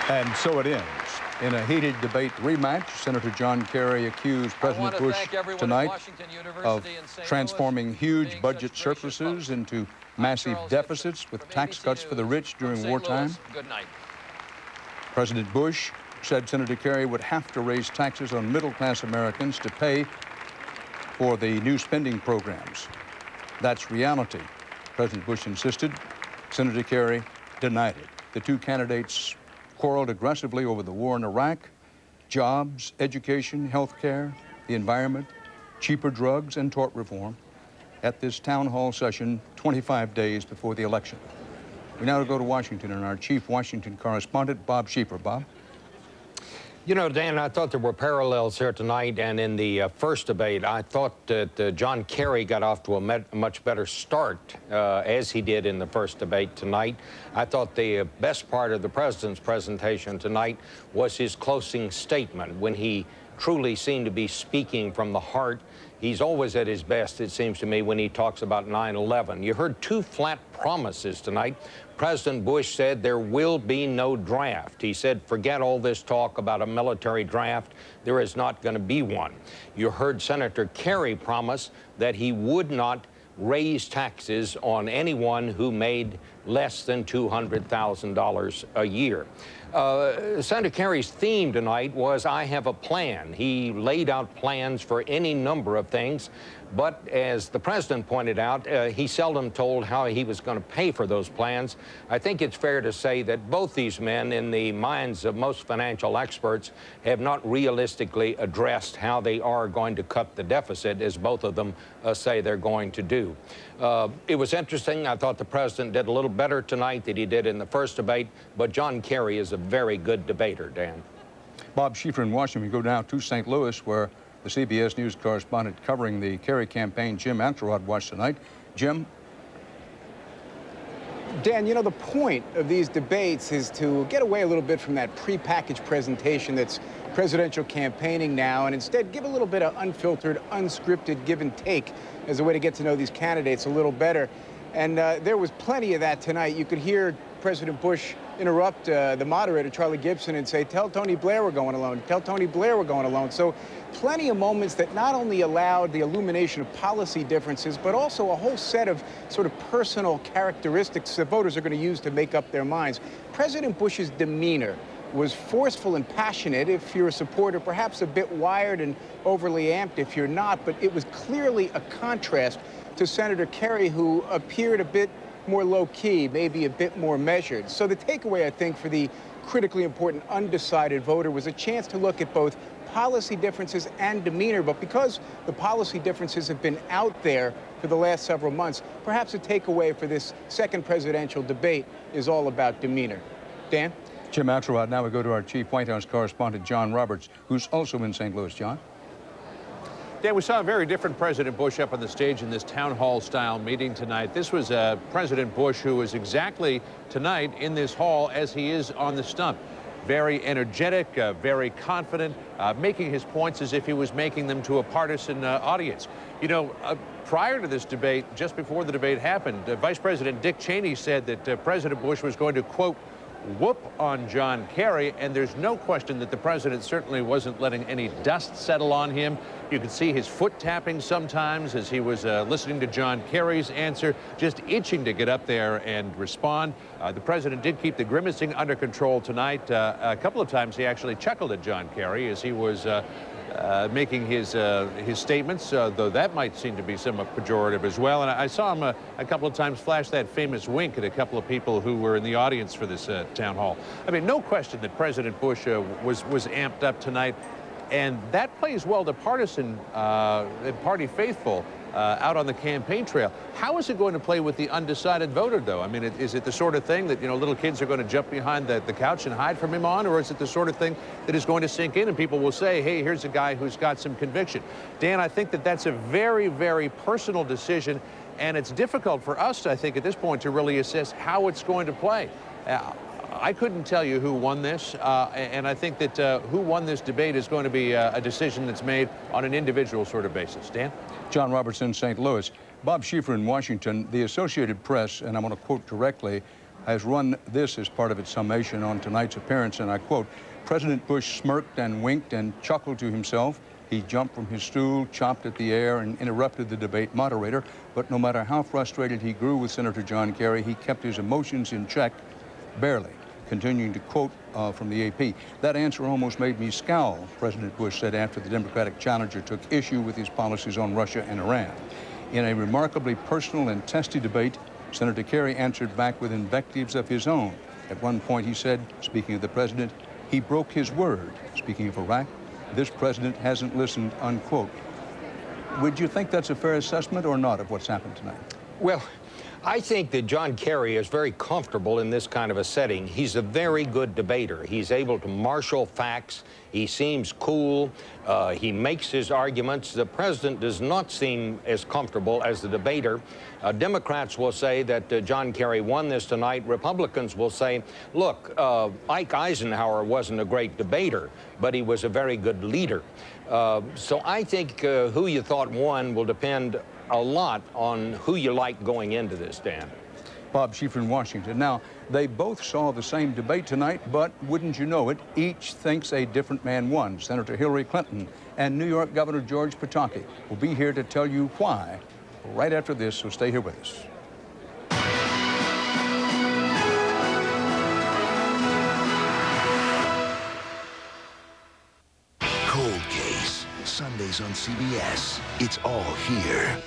[SPEAKER 12] And so it ends. In a heated debate rematch, Senator John Kerry accused President Bush tonight of transforming huge budget surpluses into massive deficits with tax cuts for the rich during wartime.
[SPEAKER 2] Good night.
[SPEAKER 12] President Bush said Senator Kerry would have to raise taxes on middle-class Americans to pay for the new spending programs. That's reality, President Bush insisted. Senator Kerry denied it. The two candidates quarreled aggressively over the war in Iraq, jobs, education, health care, the environment, cheaper drugs, and tort reform at this town hall session 25 days before the election. We now go to Washington and our chief Washington correspondent, Bob Schieffer. Bob?
[SPEAKER 13] You know, Dan, I thought there were parallels here tonight, and in the first debate, I thought that John Kerry got off to a much better start, as he did in the first debate tonight. I thought the best part of the president's presentation tonight was his closing statement, when he truly seemed to be speaking from the heart. He's always at his best, it seems to me, when he talks about 9/11. You heard two flat promises tonight. President Bush said there will be no draft. He said, forget all this talk about a military draft. There is not going to be one. You heard Senator Kerry promise that he would not raise taxes on anyone who made less than $200,000 a year. Senator Kerry's theme tonight was, I have a plan. He laid out plans for any number of things, but as the president pointed out, he seldom told how he was going to pay for those plans. I think it's fair to say that both these men, in the minds of most financial experts, have not realistically addressed how they are going to cut the deficit, as both of them say they're going to do. It was interesting. I thought the president did a little better tonight than he did in the first debate, but John Kerry is a very good debater, Dan.
[SPEAKER 12] Bob Schieffer in Washington. We go now to St. Louis, where the CBS News correspondent covering the Kerry campaign, Jim Axelrod, watched tonight. Jim?
[SPEAKER 14] Dan, you know, the point of these debates is to get away a little bit from that prepackaged presentation that's presidential campaigning now, and instead give a little bit of unfiltered, unscripted give and take as a way to get to know these candidates a little better. And there was plenty of that tonight. You could hear President Bush interrupt the moderator, Charlie Gibson, and say, tell Tony Blair we're going alone. Tell Tony Blair we're going alone. So plenty of moments that not only allowed the illumination of policy differences, but also a whole set of sort of personal characteristics that voters are going to use to make up their minds. President Bush's demeanor was forceful and passionate if you're a supporter, perhaps a bit wired and overly amped if you're not, but it was clearly a contrast to Senator Kerry, who appeared a bit more low-key, maybe a bit more measured. So the takeaway, I think, for the critically important undecided voter was a chance to look at both policy differences and demeanor, but because the policy differences have been out there for the last several months, perhaps a takeaway for this second presidential debate is all about demeanor. Dan?
[SPEAKER 12] Jim Axelrod. Now we go to our chief White House correspondent, John Roberts, who's also in St. Louis. John?
[SPEAKER 15] Dan, we saw a very different President Bush up on the stage in this town hall style meeting tonight. This was President Bush who was exactly tonight in this hall as he is on the stump. Very energetic, very confident, making his points as if he was making them to a partisan audience. You know, prior to this debate, just before the debate happened, Vice President Dick Cheney said that President Bush was going to, quote, whoop on John Kerry, and there's no question that the president certainly wasn't letting any dust settle on him. You could see his foot tapping sometimes as he was listening to John Kerry's answer, just itching to get up there and respond. The president did keep the grimacing under control tonight. A couple of times he actually chuckled at John Kerry as he was making his statements, though that might seem to be somewhat pejorative as well. And I saw him a couple of times flash that famous wink at a couple of people who were in the audience for this town hall. I mean, no question that President Bush was amped up tonight, and that plays well to partisan party faithful out on the campaign trail. How is it going to play with the undecided voter, though? I mean, is it the sort of thing that, you know, little kids are going to jump behind the couch and hide from him on, or is it the sort of thing that is going to sink in and people will say, hey, here's a guy who's got some conviction? Dan, I think that that's a very, very personal decision, and it's difficult for us, I think, at this point to really assess how it's going to play. I couldn't tell you who won this, and I think that who won this debate is going to be a decision that's made on an individual sort of basis. Dan?
[SPEAKER 12] John Roberts in St. Louis. Bob Schieffer in Washington. The Associated Press, and I'm going to quote directly, has run this as part of its summation on tonight's appearance, and I quote, President Bush smirked and winked and chuckled to himself. He jumped from his stool, chomped at the air, and interrupted the debate moderator. But no matter how frustrated he grew with Senator John Kerry, he kept his emotions in check, barely. Continuing to quote from the AP, that answer almost made me scowl, President Bush said after the Democratic challenger took issue with his policies on Russia and Iran. In a remarkably personal and testy debate, Senator Kerry answered back with invectives of his own. At one point he said, speaking of the president, he broke his word. Speaking of Iraq, this president hasn't listened, unquote. Would you think that's a fair assessment or not of what's happened tonight?
[SPEAKER 13] Well, I think that John Kerry is very comfortable in this kind of a setting. He's a very good debater. He's able to marshal facts. He seems cool. He makes his arguments. The president does not seem as comfortable as the debater. Democrats will say that John Kerry won this tonight. Republicans will say, look, Ike Eisenhower wasn't a great debater, but he was a very good leader. So I think who you thought won will depend a lot on who you like going into this, Dan.
[SPEAKER 12] Bob Schieffer in Washington. Now, they both saw the same debate tonight, but wouldn't you know it, each thinks a different man won. Senator Hillary Clinton and New York Governor George Pataki will be here to tell you why right after this, so stay here with us.
[SPEAKER 16] Cold Case, Sundays on CBS. It's all here.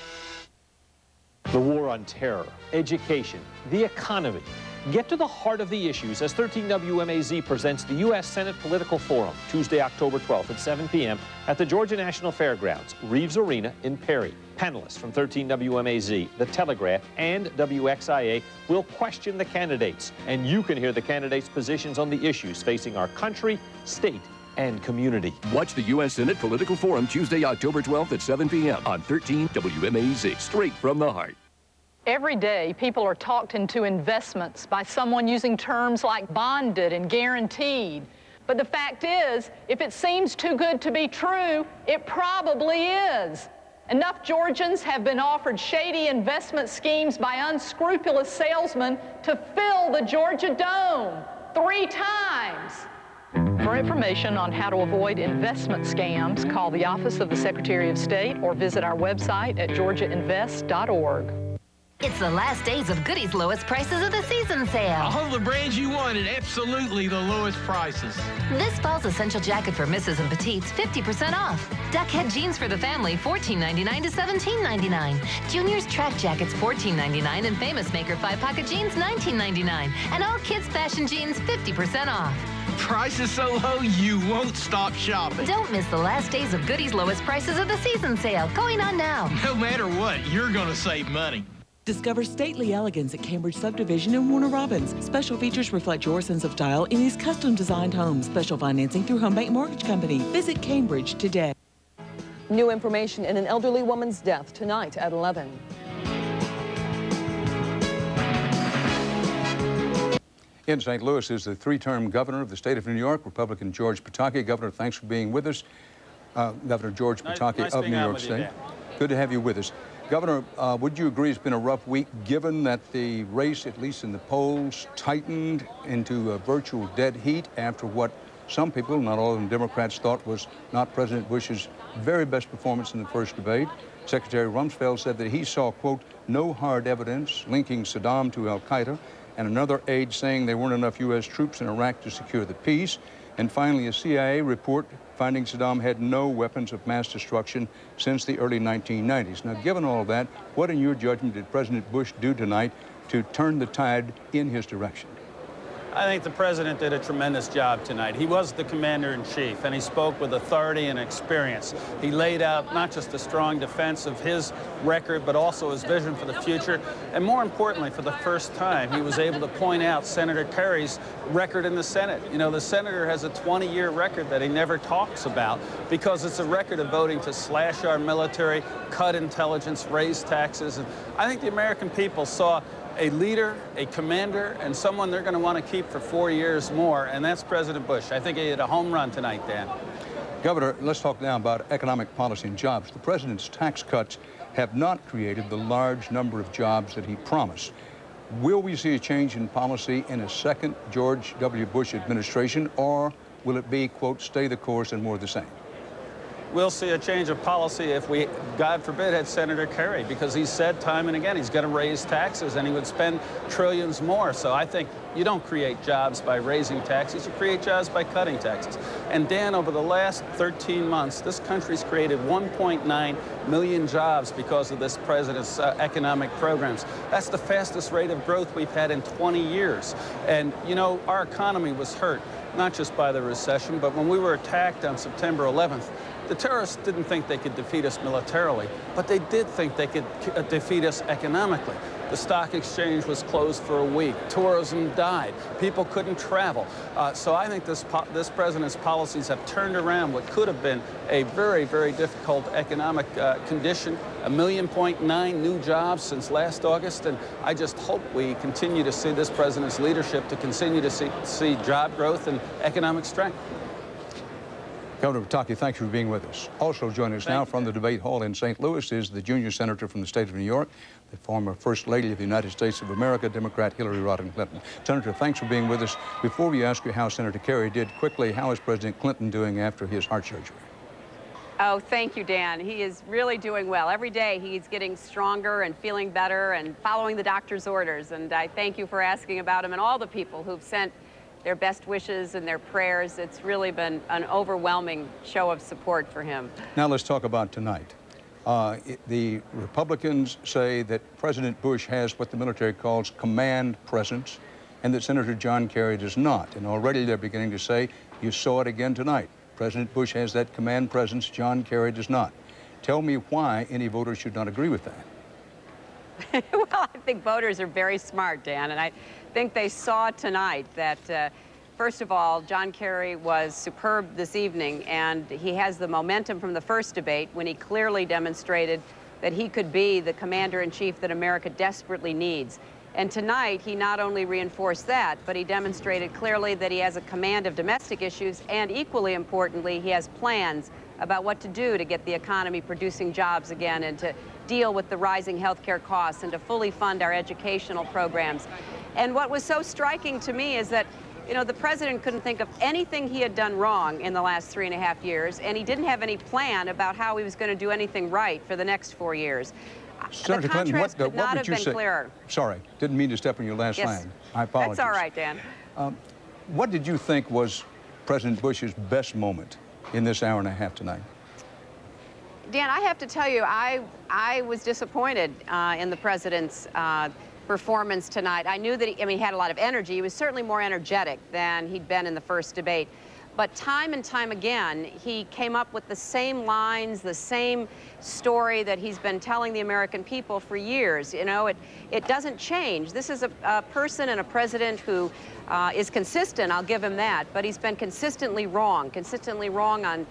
[SPEAKER 17] The war on terror, education, the economy. Get to the heart of the issues as 13 WMAZ presents the U.S. Senate Political Forum, Tuesday, October 12th at 7 p.m. at the Georgia National Fairgrounds, Reeves Arena in Perry. Panelists from 13 WMAZ, The Telegraph, and WXIA will question the candidates, and you can hear the candidates' positions on the issues facing our country, state, and community.
[SPEAKER 18] Watch the U.S. Senate Political Forum Tuesday, October 12th at 7 p.m. on 13 WMAZ, straight from the heart.
[SPEAKER 19] Every day, people are talked into investments by someone using terms like bonded and guaranteed. But the fact is, if it seems too good to be true, it probably is. Enough Georgians have been offered shady investment schemes by unscrupulous salesmen to fill the Georgia Dome 3 times. For information on how to avoid investment scams, call the Office of the Secretary of State or visit our website at georgiainvest.org.
[SPEAKER 20] It's the last days of Goody's lowest prices of the season sale.
[SPEAKER 21] All the brands you want at absolutely the lowest prices.
[SPEAKER 20] This fall's essential jacket for misses and petites, 50% off. Duckhead jeans for the family, $14.99 to $17.99. Junior's track jackets, $14.99, and Famous Maker 5-pocket jeans, $19.99. And all kids' fashion jeans, 50% off.
[SPEAKER 21] Price is so low, you won't stop shopping.
[SPEAKER 20] Don't miss the last days of Goody's lowest prices of the season sale, going on now.
[SPEAKER 21] No matter what, you're going to save money.
[SPEAKER 22] Discover stately elegance at Cambridge Subdivision in Warner Robins. Special features reflect your sense of style in these custom-designed homes. Special financing through Home Bank Mortgage Company. Visit Cambridge today.
[SPEAKER 23] New information in an elderly woman's death tonight at 11.
[SPEAKER 12] In St. Louis is the 3-term governor of the state of New York, Republican George Pataki. Governor, thanks for being with us. Governor George Pataki of New York State. Good to have you with us. Governor, would you agree it's been a rough week, given that the race, at least in the polls, tightened into a virtual dead heat after what some people, not all of them Democrats, thought was not President Bush's very best performance in the first debate? Secretary Rumsfeld said that he saw, quote, no hard evidence linking Saddam to al-Qaeda, and another aide saying there weren't enough U.S. troops in Iraq to secure the peace. And finally, a CIA report finding Saddam had no weapons of mass destruction since the early 1990s. Now, given all that, what in your judgment did President Bush do tonight to turn the tide in his direction?
[SPEAKER 24] I think the president did a tremendous job tonight. He was the commander-in-chief, and he spoke with authority and experience. He laid out not just a strong defense of his record, but also his vision for the future. And more importantly, for the first time, he was able to point out Senator Kerry's record in the Senate. You know, the senator has a 20-year record that he never talks about because it's a record of voting to slash our military, cut intelligence, raise taxes. And I think the American people saw a leader, a commander, and someone they're going to want to keep for 4 years more, and that's President Bush. I think he hit a home run tonight, Dan.
[SPEAKER 12] Governor, let's talk now about economic policy and jobs. The president's tax cuts have not created the large number of jobs that he promised. Will we see a change in policy in a second George W. Bush administration, or will it be, quote, stay the course and more of the same?
[SPEAKER 24] We'll see a change of policy if we, God forbid, had Senator Kerry, because he said time and again he's going to raise taxes and he would spend trillions more. So I think you don't create jobs by raising taxes, you create jobs by cutting taxes. And Dan, over the last 13 months, this country's created 1.9 million jobs because of this president's economic programs. That's the fastest rate of growth we've had in 20 years. And, you know, our economy was hurt, not just by the recession, but when we were attacked on September 11th, the terrorists didn't think they could defeat us militarily, but they did think they could defeat us economically. The stock exchange was closed for a week. Tourism died. People couldn't travel. So I think this president's policies have turned around what could have been a very, very difficult economic condition. 1.9 million new jobs since last August, and I just hope we continue to see this president's leadership to continue to see job growth and economic strength.
[SPEAKER 12] Governor Pataki, thank you for being with us. Also joining us now from the debate hall in St. Louis is the junior senator from the state of New York, the former First Lady of the United States of America, Democrat Hillary Rodham Clinton. Senator, thanks for being with us. Before we ask you how Senator Kerry did, quickly, how is President Clinton doing after his heart surgery?
[SPEAKER 25] Oh, thank you, Dan. He is really doing well. Every day he's getting stronger and feeling better and following the doctor's orders. And I thank you for asking about him and all the people who've sent their best wishes and their prayers. It's really been an overwhelming show of support for him.
[SPEAKER 12] Now let's talk about tonight. The Republicans say that President Bush has what the military calls command presence and that Senator John Kerry does not. And already they're beginning to say, you saw it again tonight. President Bush has that command presence, John Kerry does not. Tell me why any voter should not agree with that.
[SPEAKER 25] Well, I think voters are very smart, Dan, and I think they saw tonight that, first of all, John Kerry was superb this evening, and he has the momentum from the first debate when he clearly demonstrated that he could be the commander-in-chief that America desperately needs. And tonight, he not only reinforced that, but he demonstrated clearly that he has a command of domestic issues, and equally importantly, he has plans about what to do to get the economy producing jobs again and to deal with the rising health care costs and to fully fund our educational programs. And what was so striking to me is that, you know, the president couldn't think of anything he had done wrong in the last 3.5 years, and he didn't have any plan about how he was going to do anything right for the next 4 years.
[SPEAKER 12] Senator Clinton, what would you say?
[SPEAKER 25] Clearer.
[SPEAKER 12] Sorry, didn't mean to step on your last line. I apologize.
[SPEAKER 25] That's all right, Dan.
[SPEAKER 12] What did you think was President Bush's best moment in this hour and a half tonight?
[SPEAKER 25] Dan, I have to tell you, I was disappointed in the president's performance tonight. I knew that he had a lot of energy. He was certainly more energetic than he'd been in the first debate. But time and time again, he came up with the same lines, the same story that he's been telling the American people for years. You know, it doesn't change. This is a person and a president who is consistent, I'll give him that, but he's been consistently wrong on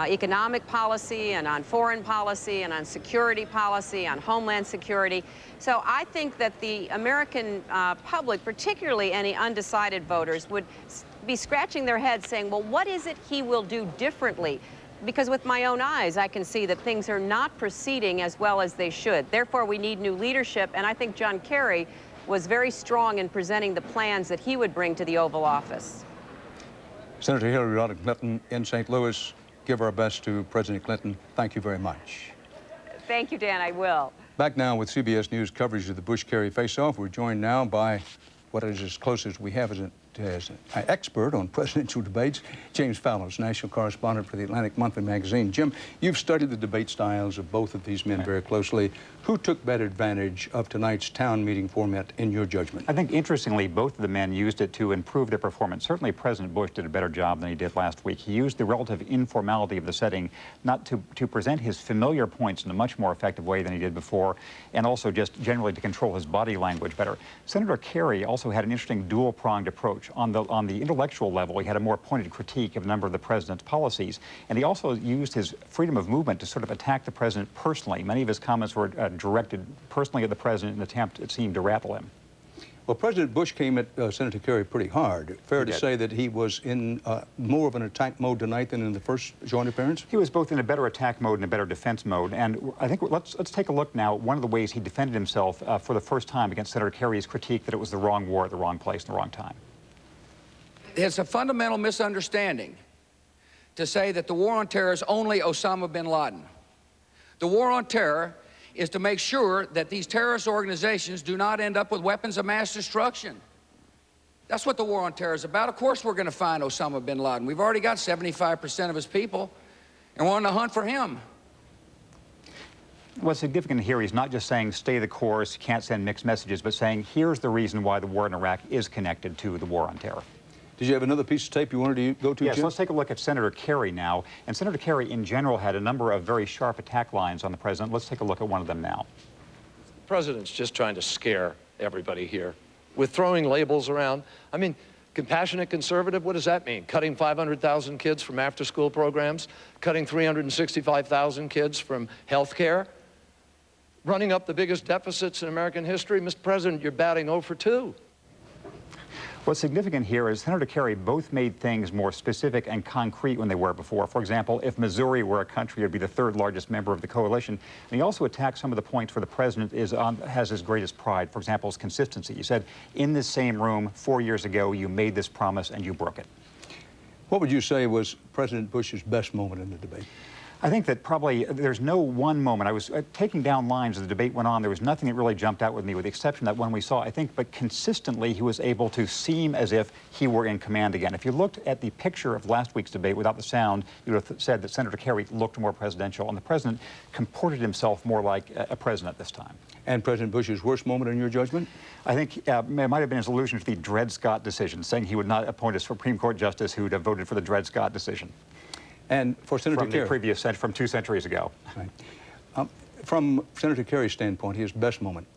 [SPEAKER 25] economic policy and on foreign policy and on security policy, on homeland security. So I think that the American public, particularly any undecided voters, would be scratching their heads saying, well, what is it he will do differently? Because with my own eyes, I can see that things are not proceeding as well as they should. Therefore, we need new leadership, and I think John Kerry was very strong in presenting the plans that he would bring to the Oval Office.
[SPEAKER 12] Senator Hillary Rodham Clinton in St. Louis, give our best to President Clinton. Thank you very much.
[SPEAKER 25] Thank you, Dan. I will.
[SPEAKER 12] Back now with CBS News coverage of the Bush-Kerry face-off. We're joined now by what is as close as we have as an expert on presidential debates, James Fallows, national correspondent for the Atlantic Monthly magazine. Jim, you've studied the debate styles of both of these men very closely. Who took better advantage of tonight's town meeting format in your judgment?
[SPEAKER 4] I think, interestingly, both of the men used it to improve their performance. Certainly, President Bush did a better job than he did last week. He used the relative informality of the setting not to present his familiar points in a much more effective way than he did before, and also just generally to control his body language better. Senator Kerry also had an interesting dual-pronged approach. On the intellectual level, he had a more pointed critique of a number of the president's policies, and he also used his freedom of movement to sort of attack the president personally. Many of his comments were directed personally at the president in an attempt, it seemed, to rattle him.
[SPEAKER 12] Well, President Bush came at Senator Kerry pretty hard. Fair to say that he was in more of an attack mode tonight than in the first joint appearance?
[SPEAKER 4] He was both in a better attack mode and a better defense mode. And I think let's take a look now at one of the ways he defended himself for the first time against Senator Kerry's critique that it was the wrong war at the wrong place and the wrong time.
[SPEAKER 1] It's a fundamental misunderstanding to say that the war on terror is only Osama bin Laden. The war on terror is to make sure that these terrorist organizations do not end up with weapons of mass destruction. That's what the war on terror is about. Of course we're going to find Osama bin Laden. We've already got 75% of his people, and we're on the hunt for him.
[SPEAKER 4] What's significant here, he's not just saying stay the course, can't send mixed messages, but saying here's the reason why the war in Iraq is connected to the war on terror.
[SPEAKER 12] Did you have another piece of tape you wanted to go to,
[SPEAKER 4] Yes,
[SPEAKER 12] Jim?
[SPEAKER 4] let's take a look at Senator Kerry now. And Senator Kerry, in general, had a number of very sharp attack lines on the president. Let's take a look at one of them now.
[SPEAKER 3] The president's just trying to scare everybody here with throwing labels around. I mean, compassionate conservative, what does that mean? Cutting 500,000 kids from after-school programs? Cutting 365,000 kids from health care? Running up the biggest deficits in American history? Mr. President, you're batting 0 for 2.
[SPEAKER 4] What's significant here is Senator Kerry both made things more specific and concrete when they were before. For example, if Missouri were a country, it would be the third largest member of the coalition. And he also attacked some of the points where the president has his greatest pride. For example, his consistency. He said, in this same room 4 years ago, you made this promise and you broke it.
[SPEAKER 12] What would you say was President Bush's best moment in the debate?
[SPEAKER 4] I think that probably there's no one moment. I was taking down lines as the debate went on. There was nothing that really jumped out with me, with the exception of that one we saw, I think, but consistently he was able to seem as if he were in command again. If you looked at the picture of last week's debate without the sound, you would have said that Senator Kerry looked more presidential, and the president comported himself more like a president this time.
[SPEAKER 12] And President Bush's worst moment in your judgment?
[SPEAKER 4] I think it might have been his allusion to the Dred Scott decision, saying he would not appoint a Supreme Court justice who would have voted for the Dred Scott decision.
[SPEAKER 12] And for Senator Kerry,
[SPEAKER 4] from 2 centuries ago.
[SPEAKER 12] Right. From Senator Kerry's standpoint, his best moment?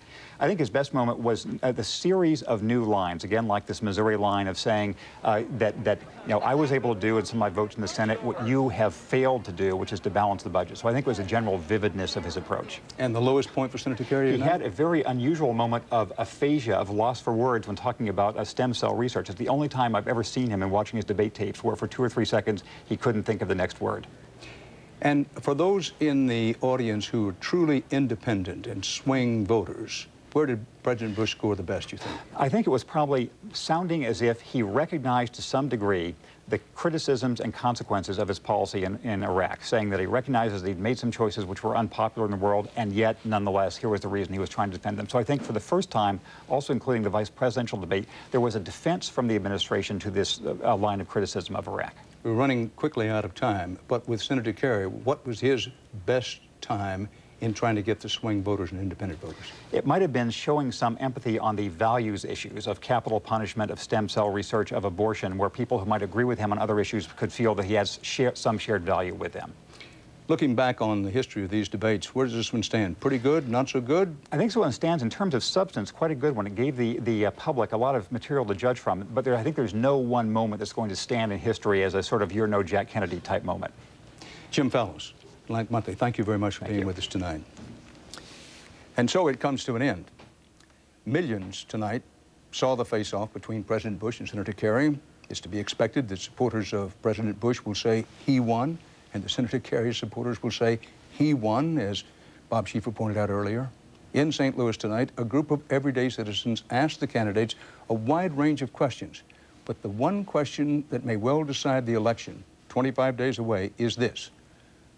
[SPEAKER 4] I think his best moment was the series of new lines, again, like this Missouri line of saying that you know, I was able to do in some of my votes in the Senate what you have failed to do, which is to balance the budget. So I think it was a general vividness of his approach.
[SPEAKER 12] And the lowest point for Senator Kerry?
[SPEAKER 4] He had a very unusual moment of aphasia, of loss for words when talking about stem cell research. It's the only time I've ever seen him in watching his debate tapes where for 2 or 3 seconds he couldn't think of the next word.
[SPEAKER 12] And for those in the audience who are truly independent and swing voters, where did President Bush score the best, you think?
[SPEAKER 4] I think it was probably sounding as if he recognized to some degree the criticisms and consequences of his policy in Iraq, saying that he recognizes that he'd made some choices which were unpopular in the world, and yet, nonetheless, here was the reason he was trying to defend them. So I think for the first time, also including the vice presidential debate, there was a defense from the administration to this line of criticism of Iraq.
[SPEAKER 12] We're running quickly out of time, but with Senator Kerry, what was his best time in trying to get the swing voters and independent voters?
[SPEAKER 4] It might have been showing some empathy on the values issues of capital punishment, of stem cell research, of abortion, where people who might agree with him on other issues could feel that he has some shared value with them.
[SPEAKER 12] Looking back on the history of these debates, where does this one stand? Pretty good, not so good?
[SPEAKER 4] I think this one stands in terms of substance quite a good one. It gave the public a lot of material to judge from, but I think there's no one moment that's going to stand in history as a sort of you're no Jack Kennedy type moment.
[SPEAKER 12] Jim Fallows, Atlantic Monthly, thank you very much for being with us tonight. And so it comes to an end. Millions tonight saw the face-off between President Bush and Senator Kerry. It's to be expected that supporters of President Bush will say he won, and the Senator Kerry supporters will say he won, as Bob Schieffer pointed out earlier. In St. Louis tonight, a group of everyday citizens asked the candidates a wide range of questions. But the one question that may well decide the election, 25 days away, is this: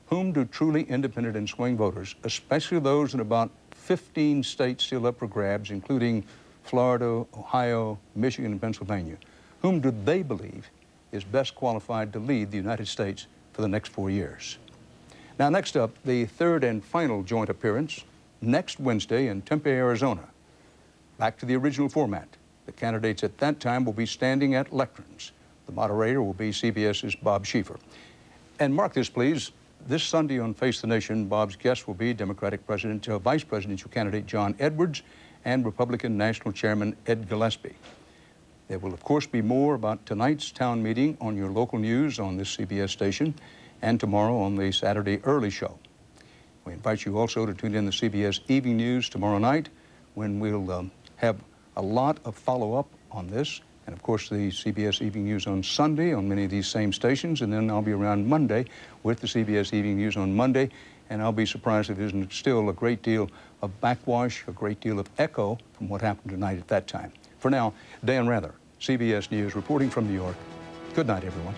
[SPEAKER 12] whom do truly independent and swing voters, especially those in about 15 states still up for grabs, including Florida, Ohio, Michigan, and Pennsylvania, whom do they believe is best qualified to lead the United States for the next 4 years? Now, next up, the third and final joint appearance next Wednesday in Tempe, Arizona. Back to the original format. The candidates at that time will be standing at lecterns. The moderator will be CBS's Bob Schieffer. And mark this, please. This Sunday on Face the Nation, Bob's guest will be Democratic Vice Presidential candidate John Edwards and Republican National Chairman Ed Gillespie. There will, of course, be more about tonight's town meeting on your local news on this CBS station and tomorrow on the Saturday early show. We invite you also to tune in the CBS Evening News tomorrow night when we'll have a lot of follow-up on this. And, of course, the CBS Evening News on Sunday on many of these same stations. And then I'll be around Monday with the CBS Evening News on Monday. And I'll be surprised if there isn't still a great deal of backwash, a great deal of echo from what happened tonight at that time. For now, Dan Rather, CBS News, reporting from New York. Good night, everyone.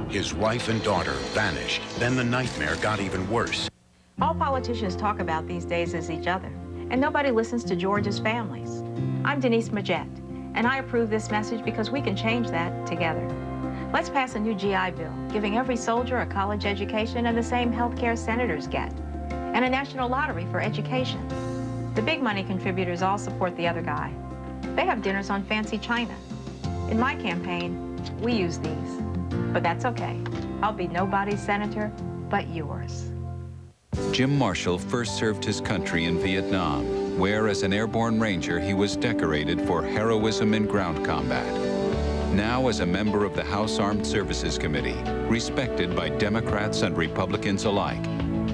[SPEAKER 5] His wife and daughter vanished. Then the nightmare got even worse.
[SPEAKER 6] All politicians talk about these days is each other, and nobody listens to Georgia's families. I'm Denise Majette, and I approve this message because we can change that together. Let's pass a new GI Bill, giving every soldier a college education and the same health care senators get, and a national lottery for education. The big money contributors all support the other guy. They have dinners on fancy china. In my campaign, we use these. But that's okay. I'll be nobody's senator but yours.
[SPEAKER 7] Jim Marshall first served his country in Vietnam, where as an airborne ranger he was decorated for heroism in ground combat. Now as a member of the House Armed Services Committee, respected by Democrats and Republicans alike,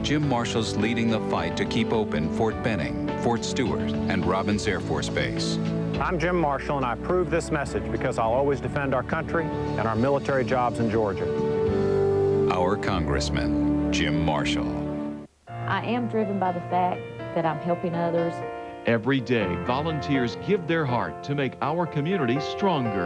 [SPEAKER 7] Jim Marshall's leading the fight to keep open Fort Benning, Fort Stewart, and Robins Air Force Base.
[SPEAKER 8] I'm Jim Marshall, and I approve this message because I'll always defend our country and our military jobs in Georgia.
[SPEAKER 7] Our Congressman, Jim Marshall.
[SPEAKER 9] I am driven by the fact that I'm helping others.
[SPEAKER 26] Every day, volunteers give their heart to make our community stronger.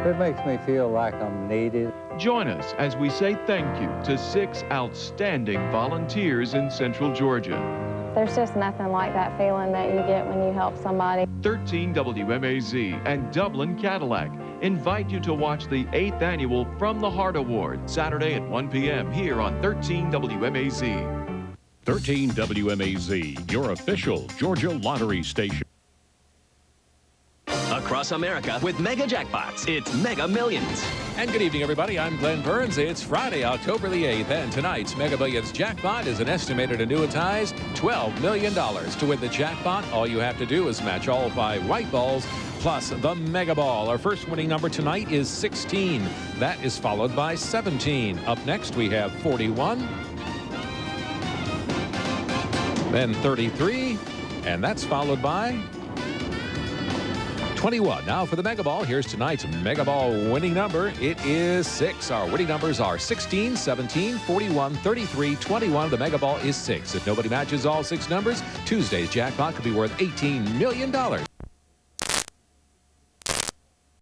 [SPEAKER 27] It makes me feel like I'm needed.
[SPEAKER 26] Join us as we say thank you to 6 outstanding volunteers in Central Georgia.
[SPEAKER 28] There's just nothing like that feeling that you get when you help somebody.
[SPEAKER 26] 13 WMAZ and Dublin Cadillac invite you to watch the 8th annual From the Heart Award, Saturday at 1 p.m. here on 13 WMAZ.
[SPEAKER 2] 13 WMAZ, your official Georgia lottery station.
[SPEAKER 18] Across America with Mega Jackpots, it's Mega Millions.
[SPEAKER 10] And good evening, everybody. I'm Glenn Burns. It's Friday, October the 8th, and tonight's Mega Millions jackpot is an estimated annuitized $12 million. To win the jackpot, all you have to do is match all 5 white balls plus the Mega Ball. Our first winning number tonight is 16. That is followed by 17. Up next, we have 41, then 33, and that's followed by 21. Now for the Mega Ball, here's tonight's Mega Ball winning number. It is 6. Our winning numbers are 16, 17, 41, 33, 21. The Mega Ball is 6. If nobody matches all 6 numbers, Tuesday's jackpot could be worth $18 million.